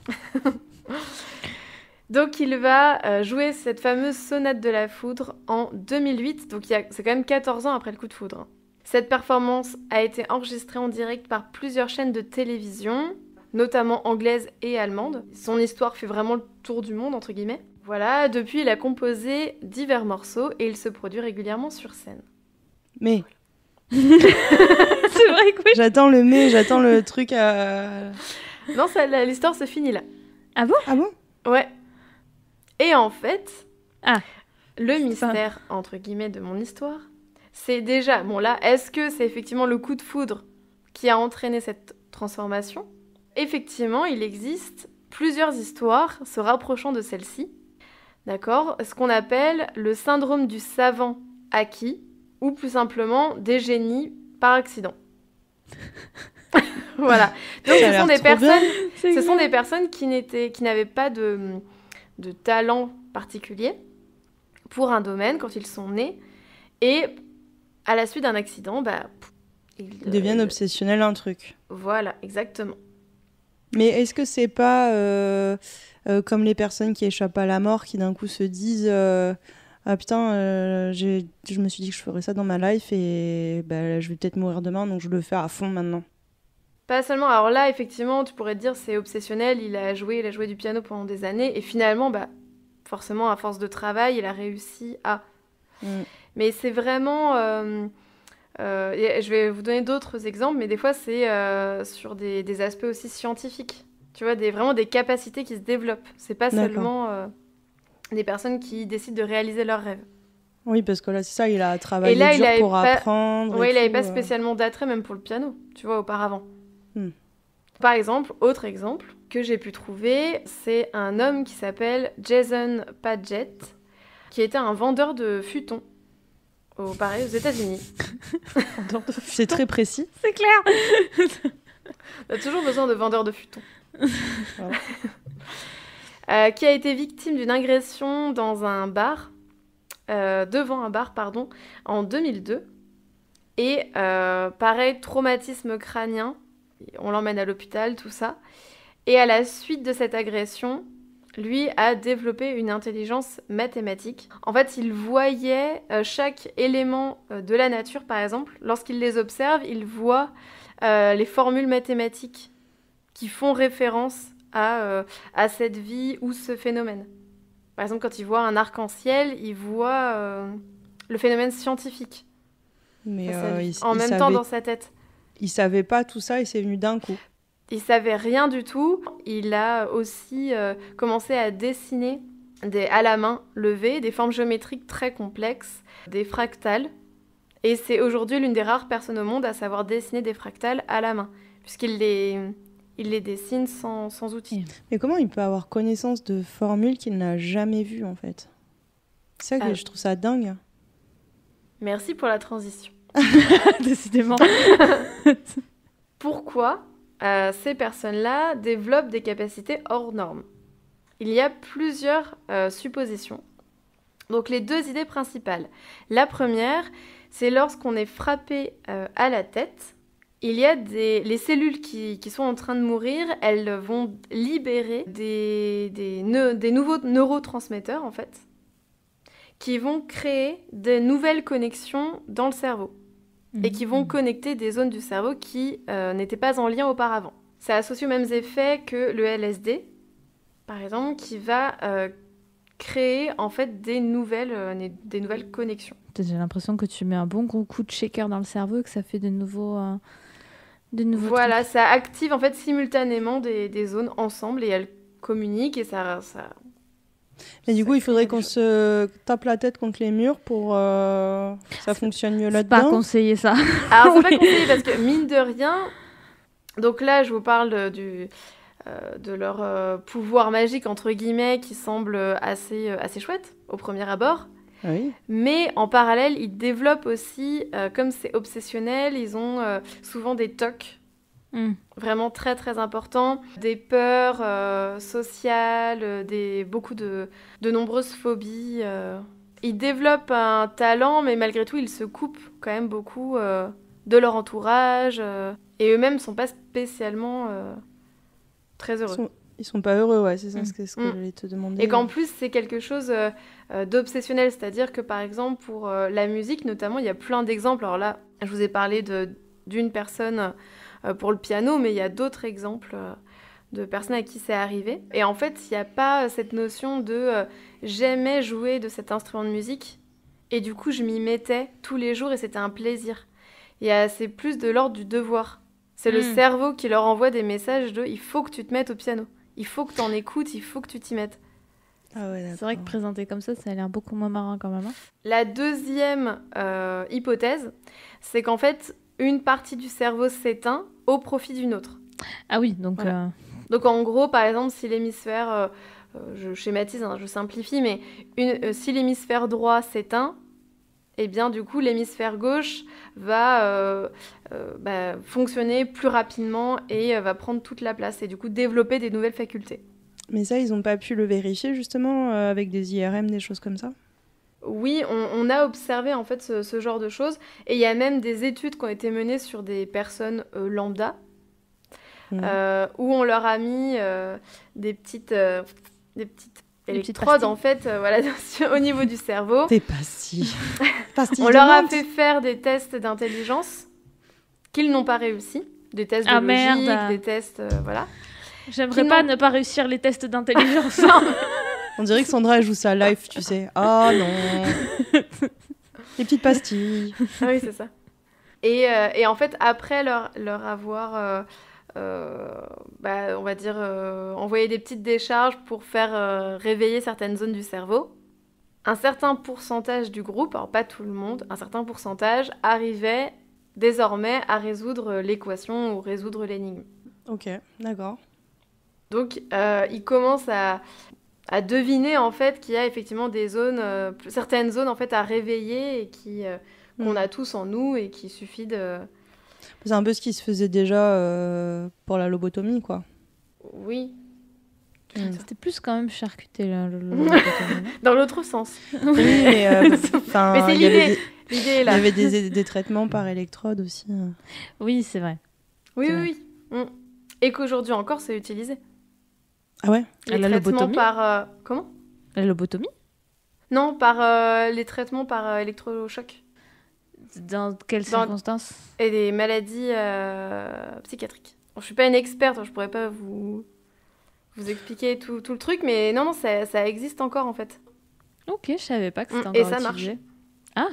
Donc il va jouer cette fameuse sonate de la foudre en 2008, donc c'est quand même 14 ans après le coup de foudre. Cette performance a été enregistrée en direct par plusieurs chaînes de télévision, notamment anglaises et allemandes. Son histoire fait vraiment le tour du monde, entre guillemets. Voilà, depuis il a composé divers morceaux et il se produit régulièrement sur scène. Mais... C'est vrai que oui. J'attends le truc à... Non, l'histoire se finit là. Ah bon ? Ah bon ? Ouais. Et en fait, Ah, le mystère, entre guillemets, de mon histoire, c'est déjà... Bon là, est-ce que c'est effectivement le coup de foudre qui a entraîné cette transformation ? Effectivement, il existe plusieurs histoires se rapprochant de celle-ci. D'accord ? Ce qu'on appelle le syndrome du savant acquis, ou plus simplement des génies par accident. Voilà. Donc ce sont des personnes qui n'avaient pas de talent particulier pour un domaine quand ils sont nés, et à la suite d'un accident, ils deviennent obsessionnels un truc. Voilà, exactement. Mais est-ce que c'est pas comme les personnes qui échappent à la mort, qui d'un coup se disent ah putain, je me suis dit que je ferais ça dans ma life et je vais peut-être mourir demain, donc je le fais à fond maintenant. Pas seulement. Alors là, effectivement, tu pourrais te dire c'est obsessionnel, il a joué du piano pendant des années, et finalement, forcément, à force de travail, il a réussi à... Mais c'est vraiment... je vais vous donner d'autres exemples, mais des fois, c'est sur des aspects aussi scientifiques. Tu vois, vraiment des capacités qui se développent. C'est pas seulement des personnes qui décident de réaliser leurs rêves. Oui, parce que là, c'est ça, il a travaillé dur pour apprendre. Oui, il n'avait pas spécialement d'attrait, même pour le piano, tu vois, auparavant. Par exemple, autre exemple que j'ai pu trouver, c'est un homme qui s'appelle Jason Padgett, qui était un vendeur de futons, pareil, aux États-Unis. C'est très précis. C'est clair. On a toujours besoin de vendeurs de futons. Qui a été victime d'une agression dans un bar, devant un bar, en 2002. Et pareil, traumatisme crânien. On l'emmène à l'hôpital, tout ça. Et à la suite de cette agression, lui a développé une intelligence mathématique. En fait, il voyait chaque élément de la nature, par exemple. Lorsqu'il les observe, il voit les formules mathématiques qui font référence à cette vie ou ce phénomène. Par exemple, quand il voit un arc-en-ciel, il voit le phénomène scientifique. Mais en même temps dans sa tête. Il savait pas tout ça et c'est venu d'un coup. Il savait rien du tout. Il a aussi commencé à dessiner à la main levée des formes géométriques très complexes, des fractales. Et c'est aujourd'hui l'une des rares personnes au monde à savoir dessiner des fractales à la main, puisqu'il les dessine sans outils. Mais comment il peut avoir connaissance de formules qu'il n'a jamais vues, en fait ? C'est ça que je trouve ça dingue. Merci pour la transition. Décidément. Pourquoi ces personnes-là développent des capacités hors normes ? Il y a plusieurs suppositions. Donc les deux idées principales. La première, c'est lorsqu'on est frappé à la tête, il y a les cellules qui sont en train de mourir, elles vont libérer des nouveaux neurotransmetteurs, en fait, qui vont créer de nouvelles connexions dans le cerveau et qui vont connecter des zones du cerveau qui n'étaient pas en lien auparavant. Ça associe aux mêmes effets que le LSD, par exemple, qui va créer en fait des nouvelles connexions. J'ai l'impression que tu mets un bon gros coup de shaker dans le cerveau et que ça fait de nouveaux voilà, trucs. ça active en fait simultanément des zones ensemble et elles communiquent et ça... Mais du coup, il faudrait qu'on se tape la tête contre les murs pour que ça fonctionne mieux là-dedans. C'est pas conseillé, ça. Alors, c'est pas conseillé parce que, mine de rien... Donc là, je vous parle de leur pouvoir magique, entre guillemets, qui semble assez chouette, au premier abord. Oui. Mais en parallèle, ils développent aussi, comme c'est obsessionnel, ils ont souvent des TOC. Vraiment très très important. Des peurs sociales, beaucoup de nombreuses phobies. Ils développent un talent, mais malgré tout, ils se coupent quand même beaucoup de leur entourage. Et eux-mêmes ne sont pas spécialement très heureux. Ils sont pas heureux, ouais, c'est ça ce que j'allais te demander. Et qu'en plus, c'est quelque chose d'obsessionnel. C'est-à-dire que, par exemple, pour la musique, notamment, il y a plein d'exemples. Alors là, je vous ai parlé d'une personne pour le piano, mais il y a d'autres exemples de personnes à qui c'est arrivé. Et en fait, il n'y a pas cette notion de j'aimais jouer de cet instrument de musique, et du coup, je m'y mettais tous les jours, et c'était un plaisir. C'est plus de l'ordre du devoir. C'est le cerveau qui leur envoie des messages de « il faut que tu te mettes au piano ». Il faut que tu en écoutes, il faut que tu t'y mettes. Ah ouais, c'est vrai que présenté comme ça a l'air beaucoup moins marrant quand même. Hein. La deuxième hypothèse, c'est qu'en fait, une partie du cerveau s'éteint au profit d'une autre. Ah oui, donc... Voilà. Donc en gros, par exemple, si l'hémisphère... je schématise, je simplifie, mais si l'hémisphère droit s'éteint, eh bien du coup, l'hémisphère gauche va fonctionner plus rapidement et va prendre toute la place et du coup développer des nouvelles facultés. Mais ça, ils n'ont pas pu le vérifier justement avec des IRM, des choses comme ça ? Oui, on a observé en fait ce genre de choses et il y a même des études qui ont été menées sur des personnes lambda où on leur a mis des petites électrodes en fait au niveau du cerveau. Des pastilles. On leur a fait faire des tests d'intelligence qu'ils n'ont pas réussi, des tests de logique, des tests voilà. J'aimerais ne pas réussir les tests d'intelligence. On dirait que Sandra joue ça live, tu sais. Ah non. Les petites pastilles. Ah oui, c'est ça. Et en fait, après leur avoir on va dire envoyer des petites décharges pour faire réveiller certaines zones du cerveau, un certain pourcentage du groupe, alors pas tout le monde, un certain pourcentage arrivait désormais à résoudre l'équation ou résoudre l'énigme. Ok, d'accord. Donc ils commencent à deviner en fait qu'il y a effectivement des zones, certaines zones en fait à réveiller et qu'on a tous en nous et qu'il suffit de... C'est un peu ce qui se faisait déjà pour la lobotomie, quoi. Oui. C'était plus quand même charcuté, là. Dans l'autre sens. Oui, mais mais c'est l'idée. L'idée est là. Il y avait des traitements par électrode aussi. Oui, c'est vrai. Oui. Et qu'aujourd'hui encore, c'est utilisé. Ah ouais ? Les traitements par... comment ? La lobotomie ? Non, par les traitements par électrochoc. Dans quelles circonstances ? Et des maladies psychiatriques. Je suis pas une experte, je pourrais pas vous expliquer tout le truc, mais non, ça existe encore en fait. Ok, je savais pas que c'était encore utilisé. Et ça marche. Ah.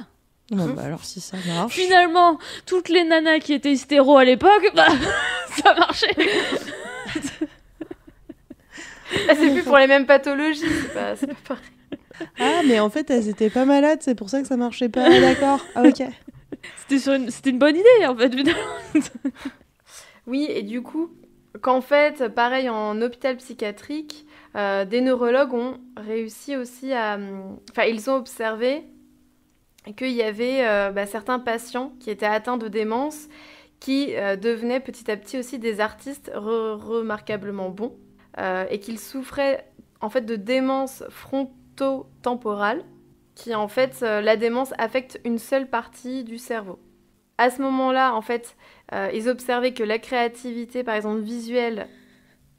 Bon, bah alors si ça marche... Finalement, toutes les nanas qui étaient hystéro à l'époque, ça marchait. C'est plus pour les mêmes pathologies, c'est pas pareil. Ah, mais en fait, elles étaient pas malades, c'est pour ça que ça marchait pas, d'accord. Ah, ok. C'était une bonne idée, en fait. Oui, et du coup, qu'en fait, pareil, en hôpital psychiatrique, des neurologues ont réussi aussi à... Enfin, ils ont observé qu'il y avait certains patients qui étaient atteints de démence qui devenaient petit à petit aussi des artistes remarquablement bons et qu'ils souffraient en fait de démence frontotemporale qui en fait la démence affecte une seule partie du cerveau. À ce moment-là, en fait, ils observaient que la créativité, par exemple visuelle,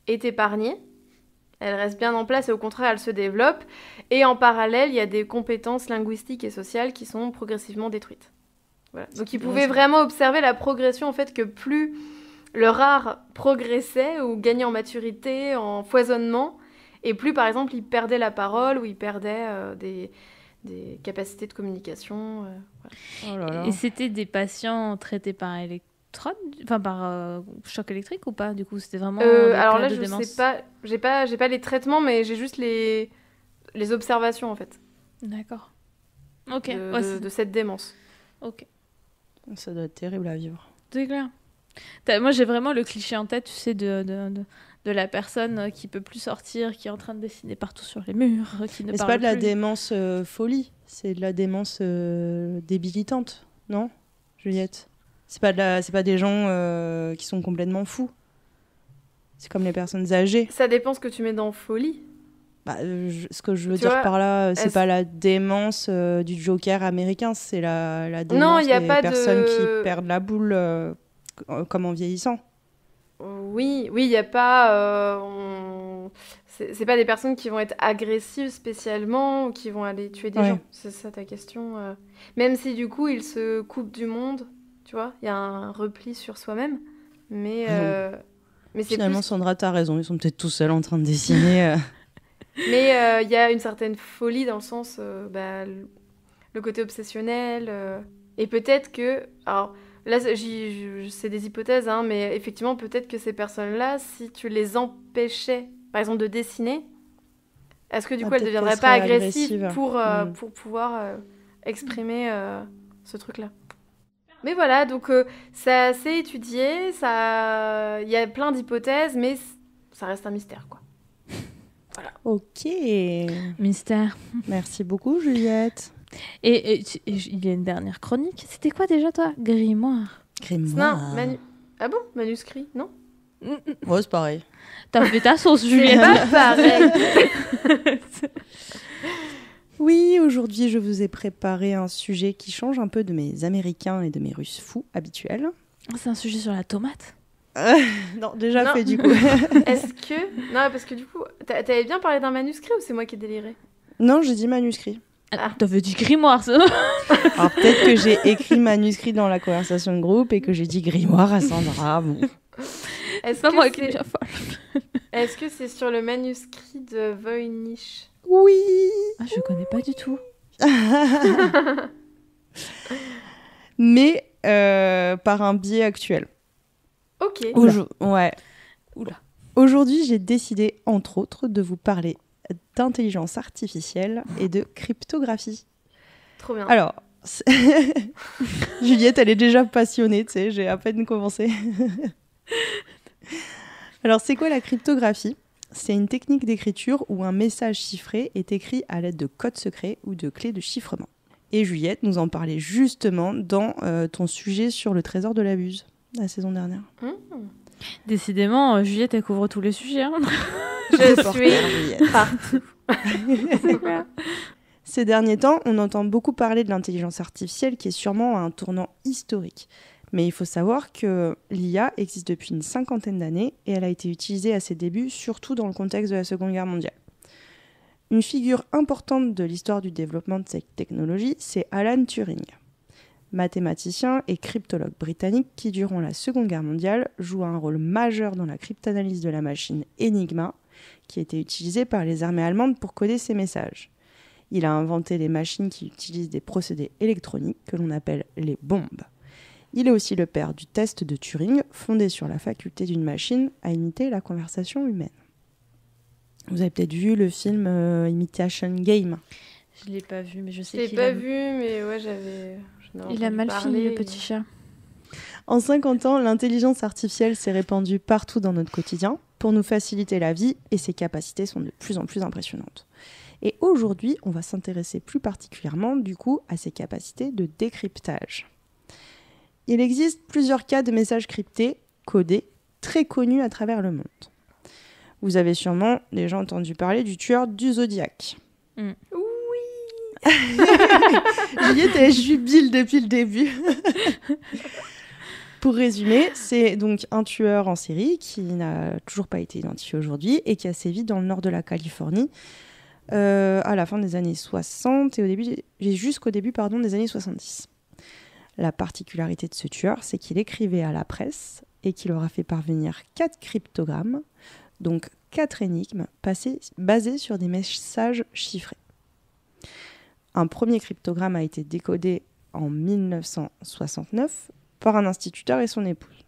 est épargnée. Elle reste bien en place et au contraire, elle se développe. Et en parallèle, il y a des compétences linguistiques et sociales qui sont progressivement détruites. Voilà. Donc ils pouvaient vraiment observer la progression, en fait, que plus leur art progressait ou gagnait en maturité, en foisonnement, et plus, par exemple, ils perdaient la parole ou ils perdaient des capacités de communication. Oh là là. Et c'était des patients traités par électrode, enfin par choc électrique ou pas ? Du coup, c'était vraiment. Alors là, de je démence. sais pas. J'ai pas les traitements, mais j'ai juste les observations en fait. D'accord. Ok. De cette démence. Ok. Ça doit être terrible à vivre. C'est clair. Moi, j'ai vraiment le cliché en tête, tu sais, de la personne qui peut plus sortir, qui est en train de dessiner partout sur les murs, qui ne Mais c'est parle pas de la plus. démence folie, c'est de la démence débilitante, non, Juliette ? C'est pas des gens qui sont complètement fous. C'est comme les personnes âgées. Ça dépend ce que tu mets dans folie. Ce que je veux Tu dire vois, par là, c'est est-ce- pas la démence du Joker américain, c'est la Non, démence il y a des pas personnes de... qui perdent la boule comme en vieillissant. Oui, il n'y a pas... C'est pas des personnes qui vont être agressives spécialement ou qui vont aller tuer des Ouais. gens. C'est ça ta question. Même si du coup, ils se coupent du monde, tu vois, il y a un repli sur soi-même. Mais, mais c'est Finalement, plus... Sandra, t'as raison, ils sont peut-être tout seuls en train de dessiner. Mais il y a une certaine folie dans le sens, le côté obsessionnel. Et peut-être que... Alors là, c'est des hypothèses, hein, mais effectivement, peut-être que ces personnes-là, si tu les empêchais, par exemple, de dessiner, est-ce que du coup, elles ne Peut-être deviendraient qu'elles pas seraient agressives agressives. pour pouvoir exprimer ce truc-là? Mais voilà, donc c'est assez étudié, il y a plein d'hypothèses, mais ça reste un mystère, quoi. Ok. Mystère. Merci beaucoup, Juliette. Et il y a une dernière chronique. C'était quoi déjà, toi? Grimoire. Grimoire. Non, Ah bon? Manuscrit, non? Ouais, c'est pareil. T'as fait ta sauce, C'est Juliette. pas pareil. Oui, aujourd'hui, je vous ai préparé un sujet qui change un peu de mes Américains et de mes Russes fous habituels. C'est un sujet sur la tomate. Non, déjà Non. fait du coup. Est-ce que... Non, parce que du coup, t'avais bien parlé d'un manuscrit ou c'est moi qui ai déliré? Non, j'ai dit manuscrit. Ah. T'avais dit grimoire, ça. Alors peut-être que j'ai écrit manuscrit dans la conversation de groupe et que j'ai dit grimoire à Sandra. Bon. Est-ce pas que moi qui c'est- me folle. Est-ce que c'est sur le manuscrit de Voynich? Oui. Ah, je connais pas du tout. Mais par un biais actuel. Ok. Ouais. Oula. Aujourd'hui, j'ai décidé, entre autres, de vous parler d'intelligence artificielle et de cryptographie. Trop bien. Alors, Juliette, elle est déjà passionnée, tu sais, j'ai à peine commencé. Alors, c'est quoi la cryptographie? C'est une technique d'écriture où un message chiffré est écrit à l'aide de codes secrets ou de clés de chiffrement. Et Juliette nous en parlait justement dans ton sujet sur le trésor de la Buse, la saison dernière. Décidément, Juliette, elle couvre tous les sujets. Hein. Je Reporter, suis Juliette. partout. C'est clair. Ces derniers temps, on entend beaucoup parler de l'intelligence artificielle qui est sûrement à un tournant historique. Mais il faut savoir que l'IA existe depuis une 50aine d'années et elle a été utilisée à ses débuts, surtout dans le contexte de la Seconde Guerre mondiale. Une figure importante de l'histoire du développement de cette technologie, c'est Alan Turing, mathématicien et cryptologue britannique qui, durant la Seconde Guerre mondiale, joue un rôle majeur dans la cryptanalyse de la machine Enigma, qui était utilisée par les armées allemandes pour coder ses messages. Il a inventé les machines qui utilisent des procédés électroniques que l'on appelle les bombes. Il est aussi le père du test de Turing, fondé sur la faculté d'une machine à imiter la conversation humaine. Vous avez peut-être vu le film Imitation Game. Je l'ai pas vu, mais je Je sais l'ai qu'il pas a... vu, mais ouais, j'en avais Il a entendu mal parler. fini, le petit chat. En 50 ans, l'intelligence artificielle s'est répandue partout dans notre quotidien pour nous faciliter la vie et ses capacités sont de plus en plus impressionnantes. Et aujourd'hui, on va s'intéresser plus particulièrement du coup à ses capacités de décryptage. Il existe plusieurs cas de messages cryptés, codés, très connus à travers le monde. Vous avez sûrement déjà entendu parler du tueur du Zodiac. Mm. Oui. Juliette, elle jubile depuis le début. Pour résumer, c'est donc un tueur en série qui n'a toujours pas été identifié aujourd'hui et qui a sévi dans le nord de la Californie à la fin des années 60 et jusqu'au début des années 70. La particularité de ce tueur, c'est qu'il écrivait à la presse et qu'il aura fait parvenir 4 cryptogrammes, donc 4 énigmes basées sur des messages chiffrés. Un premier cryptogramme a été décodé en 1969 par un instituteur et son épouse.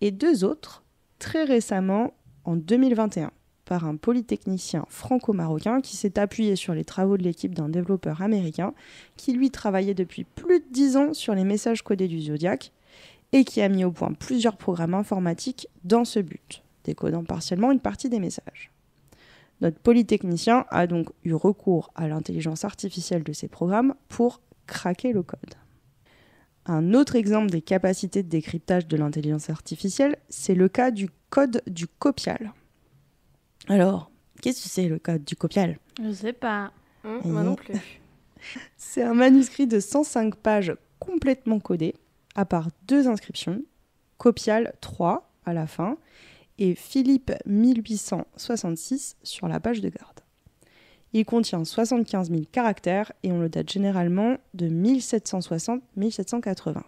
Et 2 autres, très récemment, en 2021, par un polytechnicien franco-marocain qui s'est appuyé sur les travaux de l'équipe d'un développeur américain qui, lui, travaillait depuis plus de 10 ans sur les messages codés du Zodiac et qui a mis au point plusieurs programmes informatiques dans ce but, décodant partiellement une partie des messages. Notre polytechnicien a donc eu recours à l'intelligence artificielle de ces programmes pour craquer le code. Un autre exemple des capacités de décryptage de l'intelligence artificielle, c'est le cas du code du copial. Alors, qu'est-ce que c'est le code du copial ? Je sais pas. Moi non plus. C'est un manuscrit de 105 pages complètement codé, à part 2 inscriptions, copial 3 à la fin, et Philippe 1866 sur la page de garde. Il contient 75 000 caractères et on le date généralement de 1760-1780.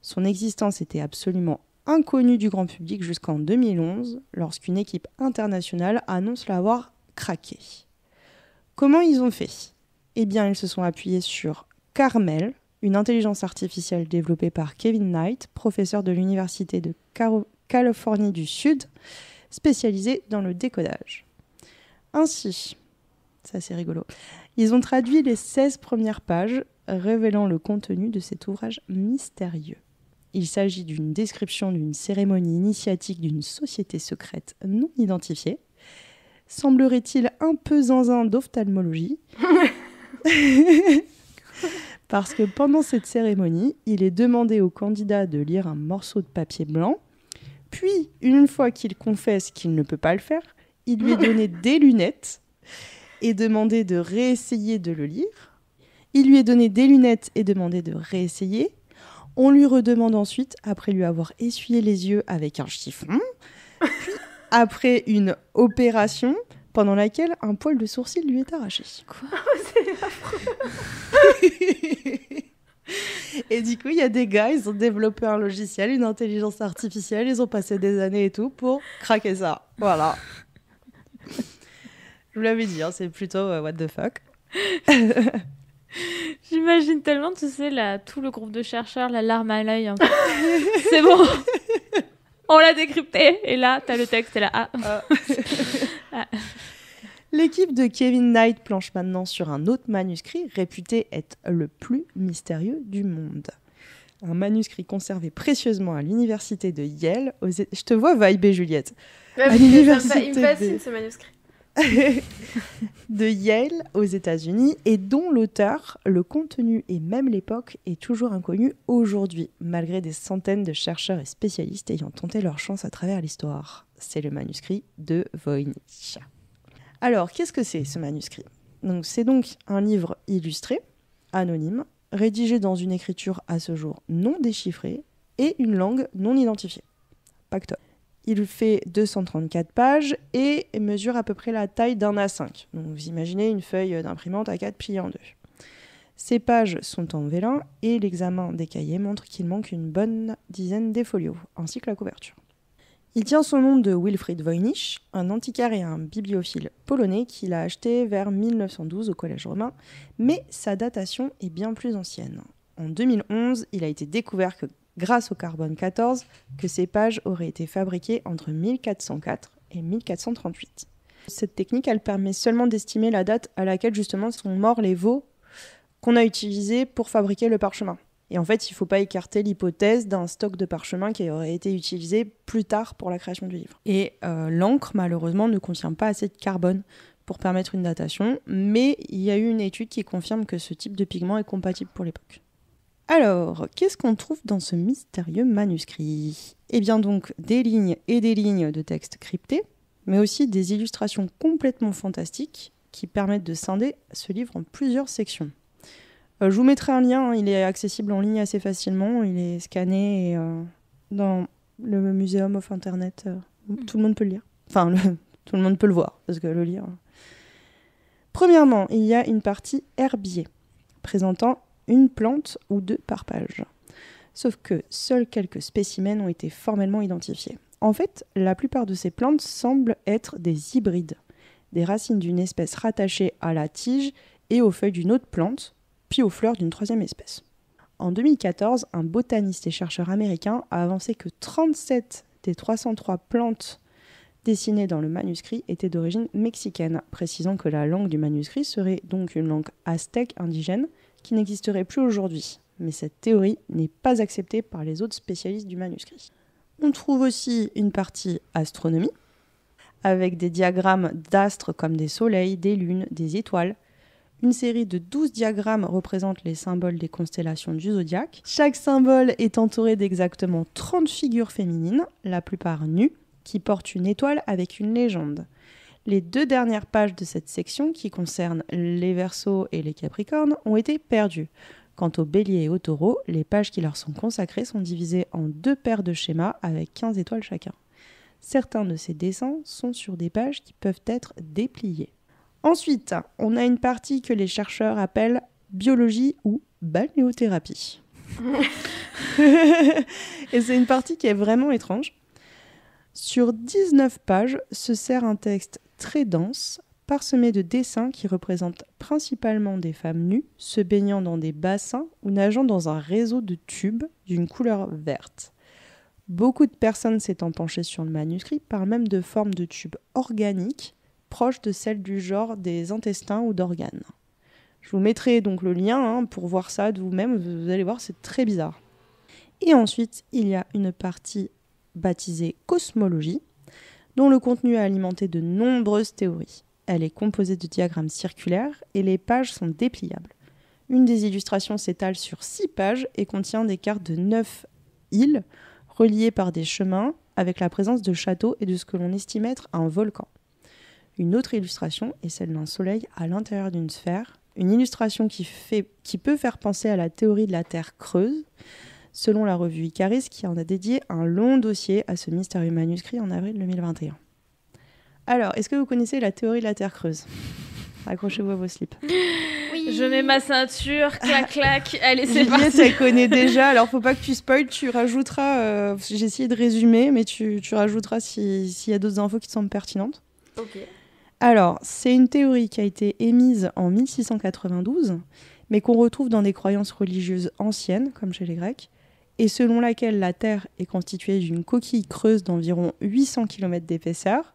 Son existence était absolument inconnue du grand public jusqu'en 2011, lorsqu'une équipe internationale annonce l'avoir craqué. Comment ils ont fait ? Eh bien, ils se sont appuyés sur Carmel, une intelligence artificielle développée par Kevin Knight, professeur de l'Université de Californie du Sud, spécialisé dans le décodage. Ainsi, ça c'est rigolo, ils ont traduit les 16 premières pages, révélant le contenu de cet ouvrage mystérieux. Il s'agit d'une description d'une cérémonie initiatique d'une société secrète non identifiée. Semblerait-il un peu zinzin d'ophtalmologie. Parce que pendant cette cérémonie, il est demandé au candidat de lire un morceau de papier blanc. Puis, une fois qu'il confesse qu'il ne peut pas le faire, il lui est donné des lunettes et demandé de réessayer de le lire. Il lui est donné des lunettes et demandé de réessayer. On lui redemande ensuite, après lui avoir essuyé les yeux avec un chiffon, puis après une opération pendant laquelle un poil de sourcil lui est arraché. Quoi ? C'est affreux. Et du coup, il y a des gars, ils ont développé un logiciel, une intelligence artificielle, ils ont passé des années et tout pour craquer ça. Voilà. Je vous l'avais dit, hein, c'est plutôt what the fuck. J'imagine tellement, tu sais, tout le groupe de chercheurs, la larme à l'œil. C'est bon, on l'a décrypté. Et là, t'as le texte, et là, ah. L'équipe de Kevin Knight planche maintenant sur un autre manuscrit réputé être le plus mystérieux du monde. Un manuscrit conservé précieusement à l'université de Yale. Je te vois vibrer, Juliette. Ouais, À il me l'université fascine ce manuscrit. de Yale aux États-Unis et dont l'auteur, le contenu et même l'époque est toujours inconnu aujourd'hui, malgré des centaines de chercheurs et spécialistes ayant tenté leur chance à travers l'histoire. C'est le manuscrit de Voynich. Alors, qu'est-ce que c'est ce manuscrit ? C'est donc un livre illustré, anonyme, rédigé dans une écriture à ce jour non déchiffrée et une langue non identifiée. Pacte. Il fait 234 pages et mesure à peu près la taille d'un A5. Donc vous imaginez une feuille d'imprimante A4 pliée en 2. Ces pages sont en vélin et l'examen des cahiers montre qu'il manque une bonne dizaine des folios, ainsi que la couverture. Il tient son nom de Wilfried Voynich, un antiquaire et un bibliophile polonais qui l'a acheté vers 1912 au Collège romain, mais sa datation est bien plus ancienne. En 2011, il a été découvert que grâce au carbone 14, que ces pages auraient été fabriquées entre 1404 et 1438. Cette technique, elle permet seulement d'estimer la date à laquelle justement sont morts les veaux qu'on a utilisés pour fabriquer le parchemin. Et en fait, il ne faut pas écarter l'hypothèse d'un stock de parchemin qui aurait été utilisé plus tard pour la création du livre. Et l'encre, malheureusement, ne contient pas assez de carbone pour permettre une datation, mais il y a eu une étude qui confirme que ce type de pigment est compatible pour l'époque. Alors, qu'est-ce qu'on trouve dans ce mystérieux manuscrit ? Eh bien donc, des lignes et des lignes de texte cryptés, mais aussi des illustrations complètement fantastiques qui permettent de scinder ce livre en plusieurs sections. Je vous mettrai un lien, il est accessible en ligne assez facilement, il est scanné et, dans le Museum of Internet, tout le monde peut le lire. Enfin, tout le monde peut le voir, parce que le lire... Premièrement, il y a une partie herbier, présentant une plante ou 2 par page. Sauf que seuls quelques spécimens ont été formellement identifiés. En fait, la plupart de ces plantes semblent être des hybrides, des racines d'une espèce rattachée à la tige et aux feuilles d'une autre plante, puis aux fleurs d'une 3e espèce. En 2014, un botaniste et chercheur américain a avancé que 37 des 303 plantes dessinées dans le manuscrit étaient d'origine mexicaine, précisant que la langue du manuscrit serait donc une langue aztèque indigène qui n'existerait plus aujourd'hui. Mais cette théorie n'est pas acceptée par les autres spécialistes du manuscrit. On trouve aussi une partie astronomie, avec des diagrammes d'astres comme des soleils, des lunes, des étoiles, Une série de 12 diagrammes représente les symboles des constellations du zodiaque. Chaque symbole est entouré d'exactement 30 figures féminines, la plupart nues, qui portent une étoile avec une légende. Les 2 dernières pages de cette section, qui concernent les Verseaux et les Capricornes, ont été perdues. Quant aux Béliers et aux Taureaux, les pages qui leur sont consacrées sont divisées en 2 paires de schémas avec 15 étoiles chacun. Certains de ces dessins sont sur des pages qui peuvent être dépliées. Ensuite, on a une partie que les chercheurs appellent biologie ou balnéothérapie. Et c'est une partie qui est vraiment étrange. Sur 19 pages se sert un texte très dense, parsemé de dessins qui représentent principalement des femmes nues, se baignant dans des bassins ou nageant dans un réseau de tubes d'une couleur verte. Beaucoup de personnes s'étant penchées sur le manuscrit parlent même de formes de tubes organiques, proches de celles du genre des intestins ou d'organes. Je vous mettrai donc le lien pour voir ça de vous-même, vous allez voir, c'est très bizarre. Et ensuite, il y a une partie baptisée cosmologie, dont le contenu a alimenté de nombreuses théories. Elle est composée de diagrammes circulaires et les pages sont dépliables. Une des illustrations s'étale sur 6 pages et contient des cartes de 9 îles reliées par des chemins avec la présence de châteaux et de ce que l'on estime être un volcan. Une autre illustration est celle d'un soleil à l'intérieur d'une sphère, une illustration qui peut faire penser à la théorie de la Terre creuse, selon la revue Icaris qui en a dédié un long dossier à ce mystérieux manuscrit en avril 2021. Alors, est-ce que vous connaissez la théorie de la Terre creuse ? Accrochez-vous à vos slips. Oui. Je mets ma ceinture, clac clac, allez c'est Juliette, parti. elle connaît déjà, alors faut pas que tu spoil, tu rajouteras, j'ai essayé de résumer, mais tu rajouteras s'il y a d'autres infos qui te semblent pertinentes. Ok. Alors, c'est une théorie qui a été émise en 1692, mais qu'on retrouve dans des croyances religieuses anciennes, comme chez les Grecs, et selon laquelle la Terre est constituée d'une coquille creuse d'environ 800 km d'épaisseur,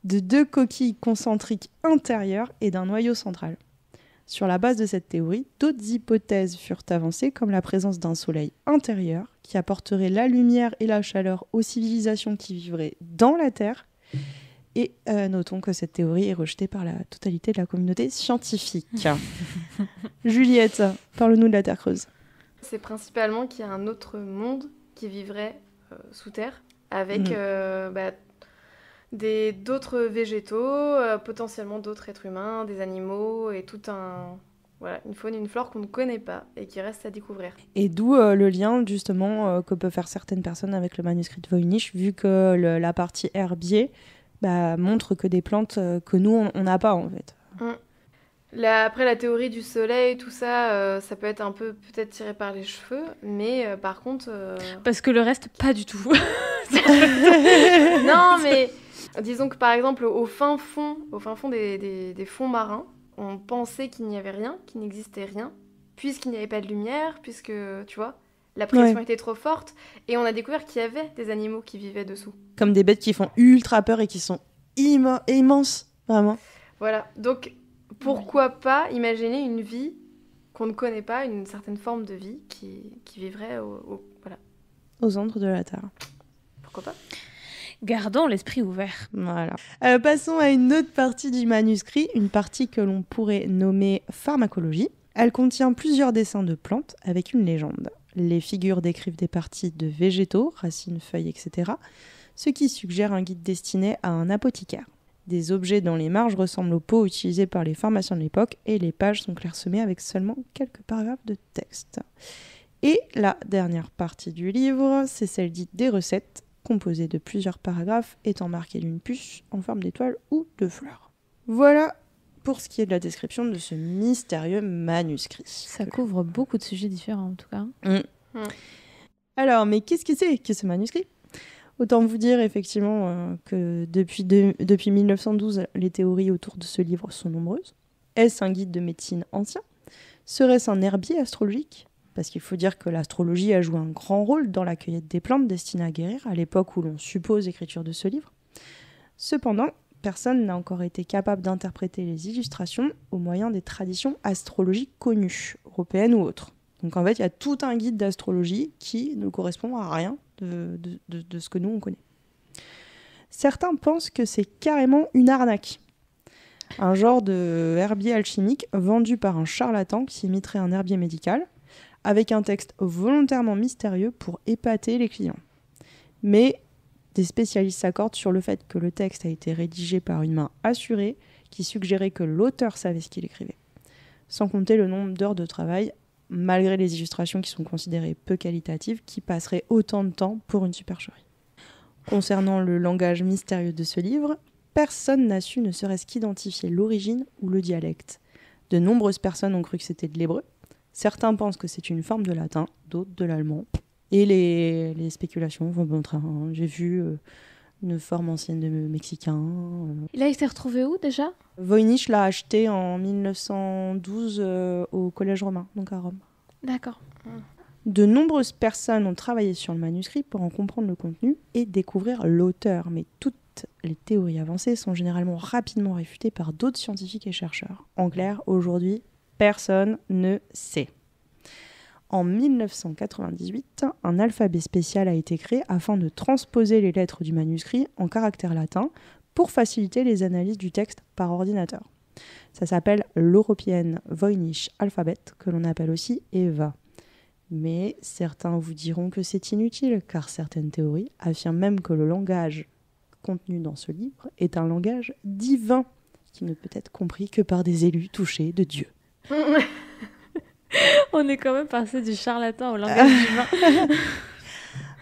de 2 coquilles concentriques intérieures et d'un noyau central. Sur la base de cette théorie, d'autres hypothèses furent avancées, comme la présence d'un soleil intérieur qui apporterait la lumière et la chaleur aux civilisations qui vivraient dans la Terre. Et notons que cette théorie est rejetée par la totalité de la communauté scientifique. Juliette, parle-nous de la Terre creuse. C'est principalement qu'il y a un autre monde qui vivrait sous terre avec d'autres végétaux, potentiellement d'autres êtres humains, des animaux et tout une faune et une flore qu'on ne connaît pas et qui reste à découvrir. Et d'où le lien justement que peuvent faire certaines personnes avec le manuscrit de Voynich, vu que la partie herbier montre que des plantes que nous on n'a pas en fait. Après la théorie du soleil, tout ça, ça peut être un peu peut-être tiré par les cheveux, mais par contre... Parce que le reste, pas du tout. Non, mais disons que par exemple, au fin fond des fonds marins, on pensait qu'il n'y avait rien, qu'il n'existait rien, puisqu'il n'y avait pas de lumière, puisque, tu vois, la pression était trop forte, et on a découvert qu'il y avait des animaux qui vivaient dessous. Comme des bêtes qui font ultra peur et qui sont immenses, vraiment. Voilà, donc pourquoi pas imaginer une vie qu'on ne connaît pas, une certaine forme de vie qui vivrait aux antres de la Terre. Pourquoi pas ? Gardons l'esprit ouvert. Voilà. Passons à une autre partie du manuscrit, une partie que l'on pourrait nommer pharmacologie. Elle contient plusieurs dessins de plantes avec une légende. Les figures décrivent des parties de végétaux, racines, feuilles, etc., ce qui suggère un guide destiné à un apothicaire. Des objets dans les marges ressemblent aux pots utilisés par les pharmaciens de l'époque et les pages sont clairsemées avec seulement quelques paragraphes de texte. Et la dernière partie du livre, c'est celle dite des recettes, composée de plusieurs paragraphes étant marqués d'une puce en forme d'étoile ou de fleur. Voilà pour ce qui est de la description de ce mystérieux manuscrit. Ça couvre beaucoup de sujets différents en tout cas. Alors, mais qu'est-ce que c'est que ce manuscrit ? Autant vous dire effectivement que depuis 1912, les théories autour de ce livre sont nombreuses. Est-ce un guide de médecine ancien ? Serait-ce un herbier astrologique ? Parce qu'il faut dire que l'astrologie a joué un grand rôle dans la cueillette des plantes destinées à guérir à l'époque où l'on suppose l'écriture de ce livre. Cependant, personne n'a encore été capable d'interpréter les illustrations au moyen des traditions astrologiques connues, européennes ou autres. Donc en fait, il y a tout un guide d'astrologie qui ne correspond à rien de ce que nous on connaît. Certains pensent que c'est carrément une arnaque. un genre de herbier alchimique vendu par un charlatan qui imiterait un herbier médical, avec un texte volontairement mystérieux pour épater les clients. Mais des spécialistes s'accordent sur le fait que le texte a été rédigé par une main assurée qui suggérait que l'auteur savait ce qu'il écrivait. Sans compter le nombre d'heures de travail, malgré les illustrations qui sont considérées peu qualitatives, qui passeraient autant de temps pour une supercherie. Concernant le langage mystérieux de ce livre, personne n'a su ne serait-ce qu'identifier l'origine ou le dialecte. De nombreuses personnes ont cru que c'était de l'hébreu. Certains pensent que c'est une forme de latin, d'autres de l'allemand. Et les spéculations vont bon train. J'ai vu une forme ancienne de mexicain. Il a été retrouvé où déjà ? Voynich l'a acheté en 1912 au Collège romain, donc à Rome. D'accord. De nombreuses personnes ont travaillé sur le manuscrit pour en comprendre le contenu et découvrir l'auteur, mais toutes les théories avancées sont généralement rapidement réfutées par d'autres scientifiques et chercheurs. En clair, aujourd'hui, personne ne sait. En 1998, un alphabet spécial a été créé afin de transposer les lettres du manuscrit en caractères latins pour faciliter les analyses du texte par ordinateur. Ça s'appelle l'European Voynich Alphabet, que l'on appelle aussi EVA. Mais certains vous diront que c'est inutile, car certaines théories affirment même que le langage contenu dans ce livre est un langage divin, qui ne peut être compris que par des élus touchés de Dieu. On est quand même passé du charlatan au langage divin.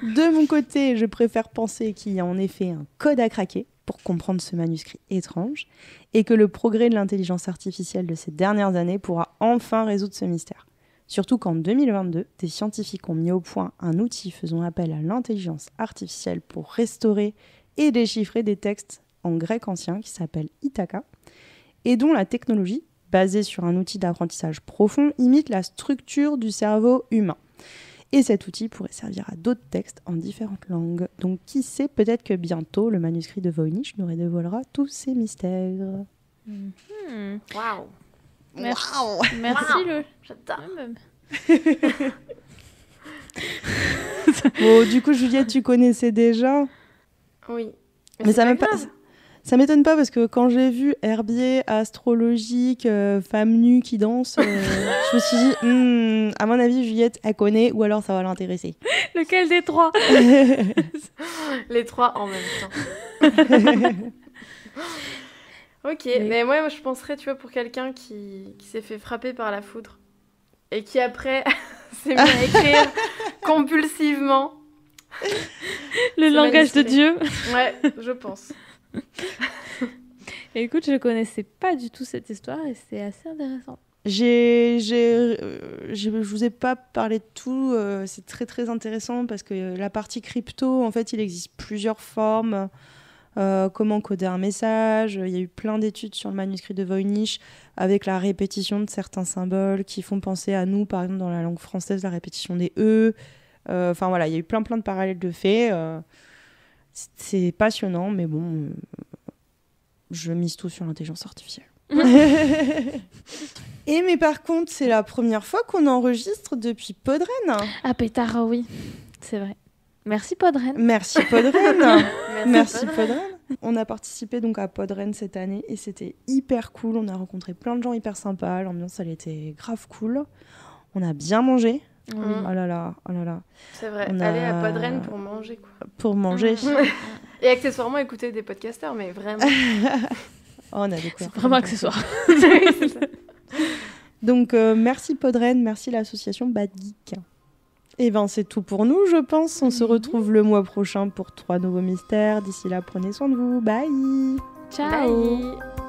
De mon côté, je préfère penser qu'il y a en effet un code à craquer pour comprendre ce manuscrit étrange, et que le progrès de l'intelligence artificielle de ces dernières années pourra enfin résoudre ce mystère. Surtout qu'en 2022, des scientifiques ont mis au point un outil faisant appel à l'intelligence artificielle pour restaurer et déchiffrer des textes en grec ancien qui s'appelle Ithaka, et dont la technologie, basée sur un outil d'apprentissage profond, imite la structure du cerveau humain. Et cet outil pourrait servir à d'autres textes en différentes langues. Donc qui sait, peut-être que bientôt, le manuscrit de Voynich nous dévoilera tous ces mystères. Waouh. Merci le. J'adore. Bon, du coup, Juliette, tu connaissais déjà ? Oui. Mais c'est ça m'étonne pas parce que quand j'ai vu herbier astrologique, femme nue qui danse, je me suis dit, à mon avis, Juliette, elle connaît ou alors ça va l'intéresser. Lequel des trois ? Les trois en même temps. Ok, mais moi je penserais, tu vois, pour quelqu'un qui s'est fait frapper par la foudre et qui après s'est mis à écrire compulsivement. Le langage de Dieu. Ouais, je pense. Écoute, je connaissais pas du tout cette histoire et c'est assez intéressant. Je vous ai pas parlé de tout, c'est très très intéressant parce que la partie crypto, en fait, il existe plusieurs formes. Comment coder un message. Il y a eu plein d'études sur le manuscrit de Voynich avec la répétition de certains symboles qui font penser à nous, par exemple dans la langue française, la répétition des E. Enfin voilà, il y a eu plein de parallèles de faits. C'est passionnant, mais bon, je mise tout sur l'intelligence artificielle. Mais par contre, c'est la première fois qu'on enregistre depuis Podren. Ah pétard, oui, c'est vrai. Merci Podren. Merci Podren. Merci Podren. Podren. On a participé donc à Podren cette année et c'était hyper cool. On a rencontré plein de gens hyper sympas. L'ambiance, elle était grave cool. On a bien mangé. Oui. Oh là là, oh là là. C'est vrai, On aller a- à Podren pour manger, quoi. Pour manger. Et accessoirement écouter des podcasteurs, mais vraiment. Oh, on a découvert. Vraiment accessoire. Oui, c'est ça. Donc merci Podren, merci l'association Bad Geek. Et ben c'est tout pour nous, je pense. On se retrouve le mois prochain pour 3 nouveaux mystères. D'ici là, prenez soin de vous. Bye. Ciao. Bye.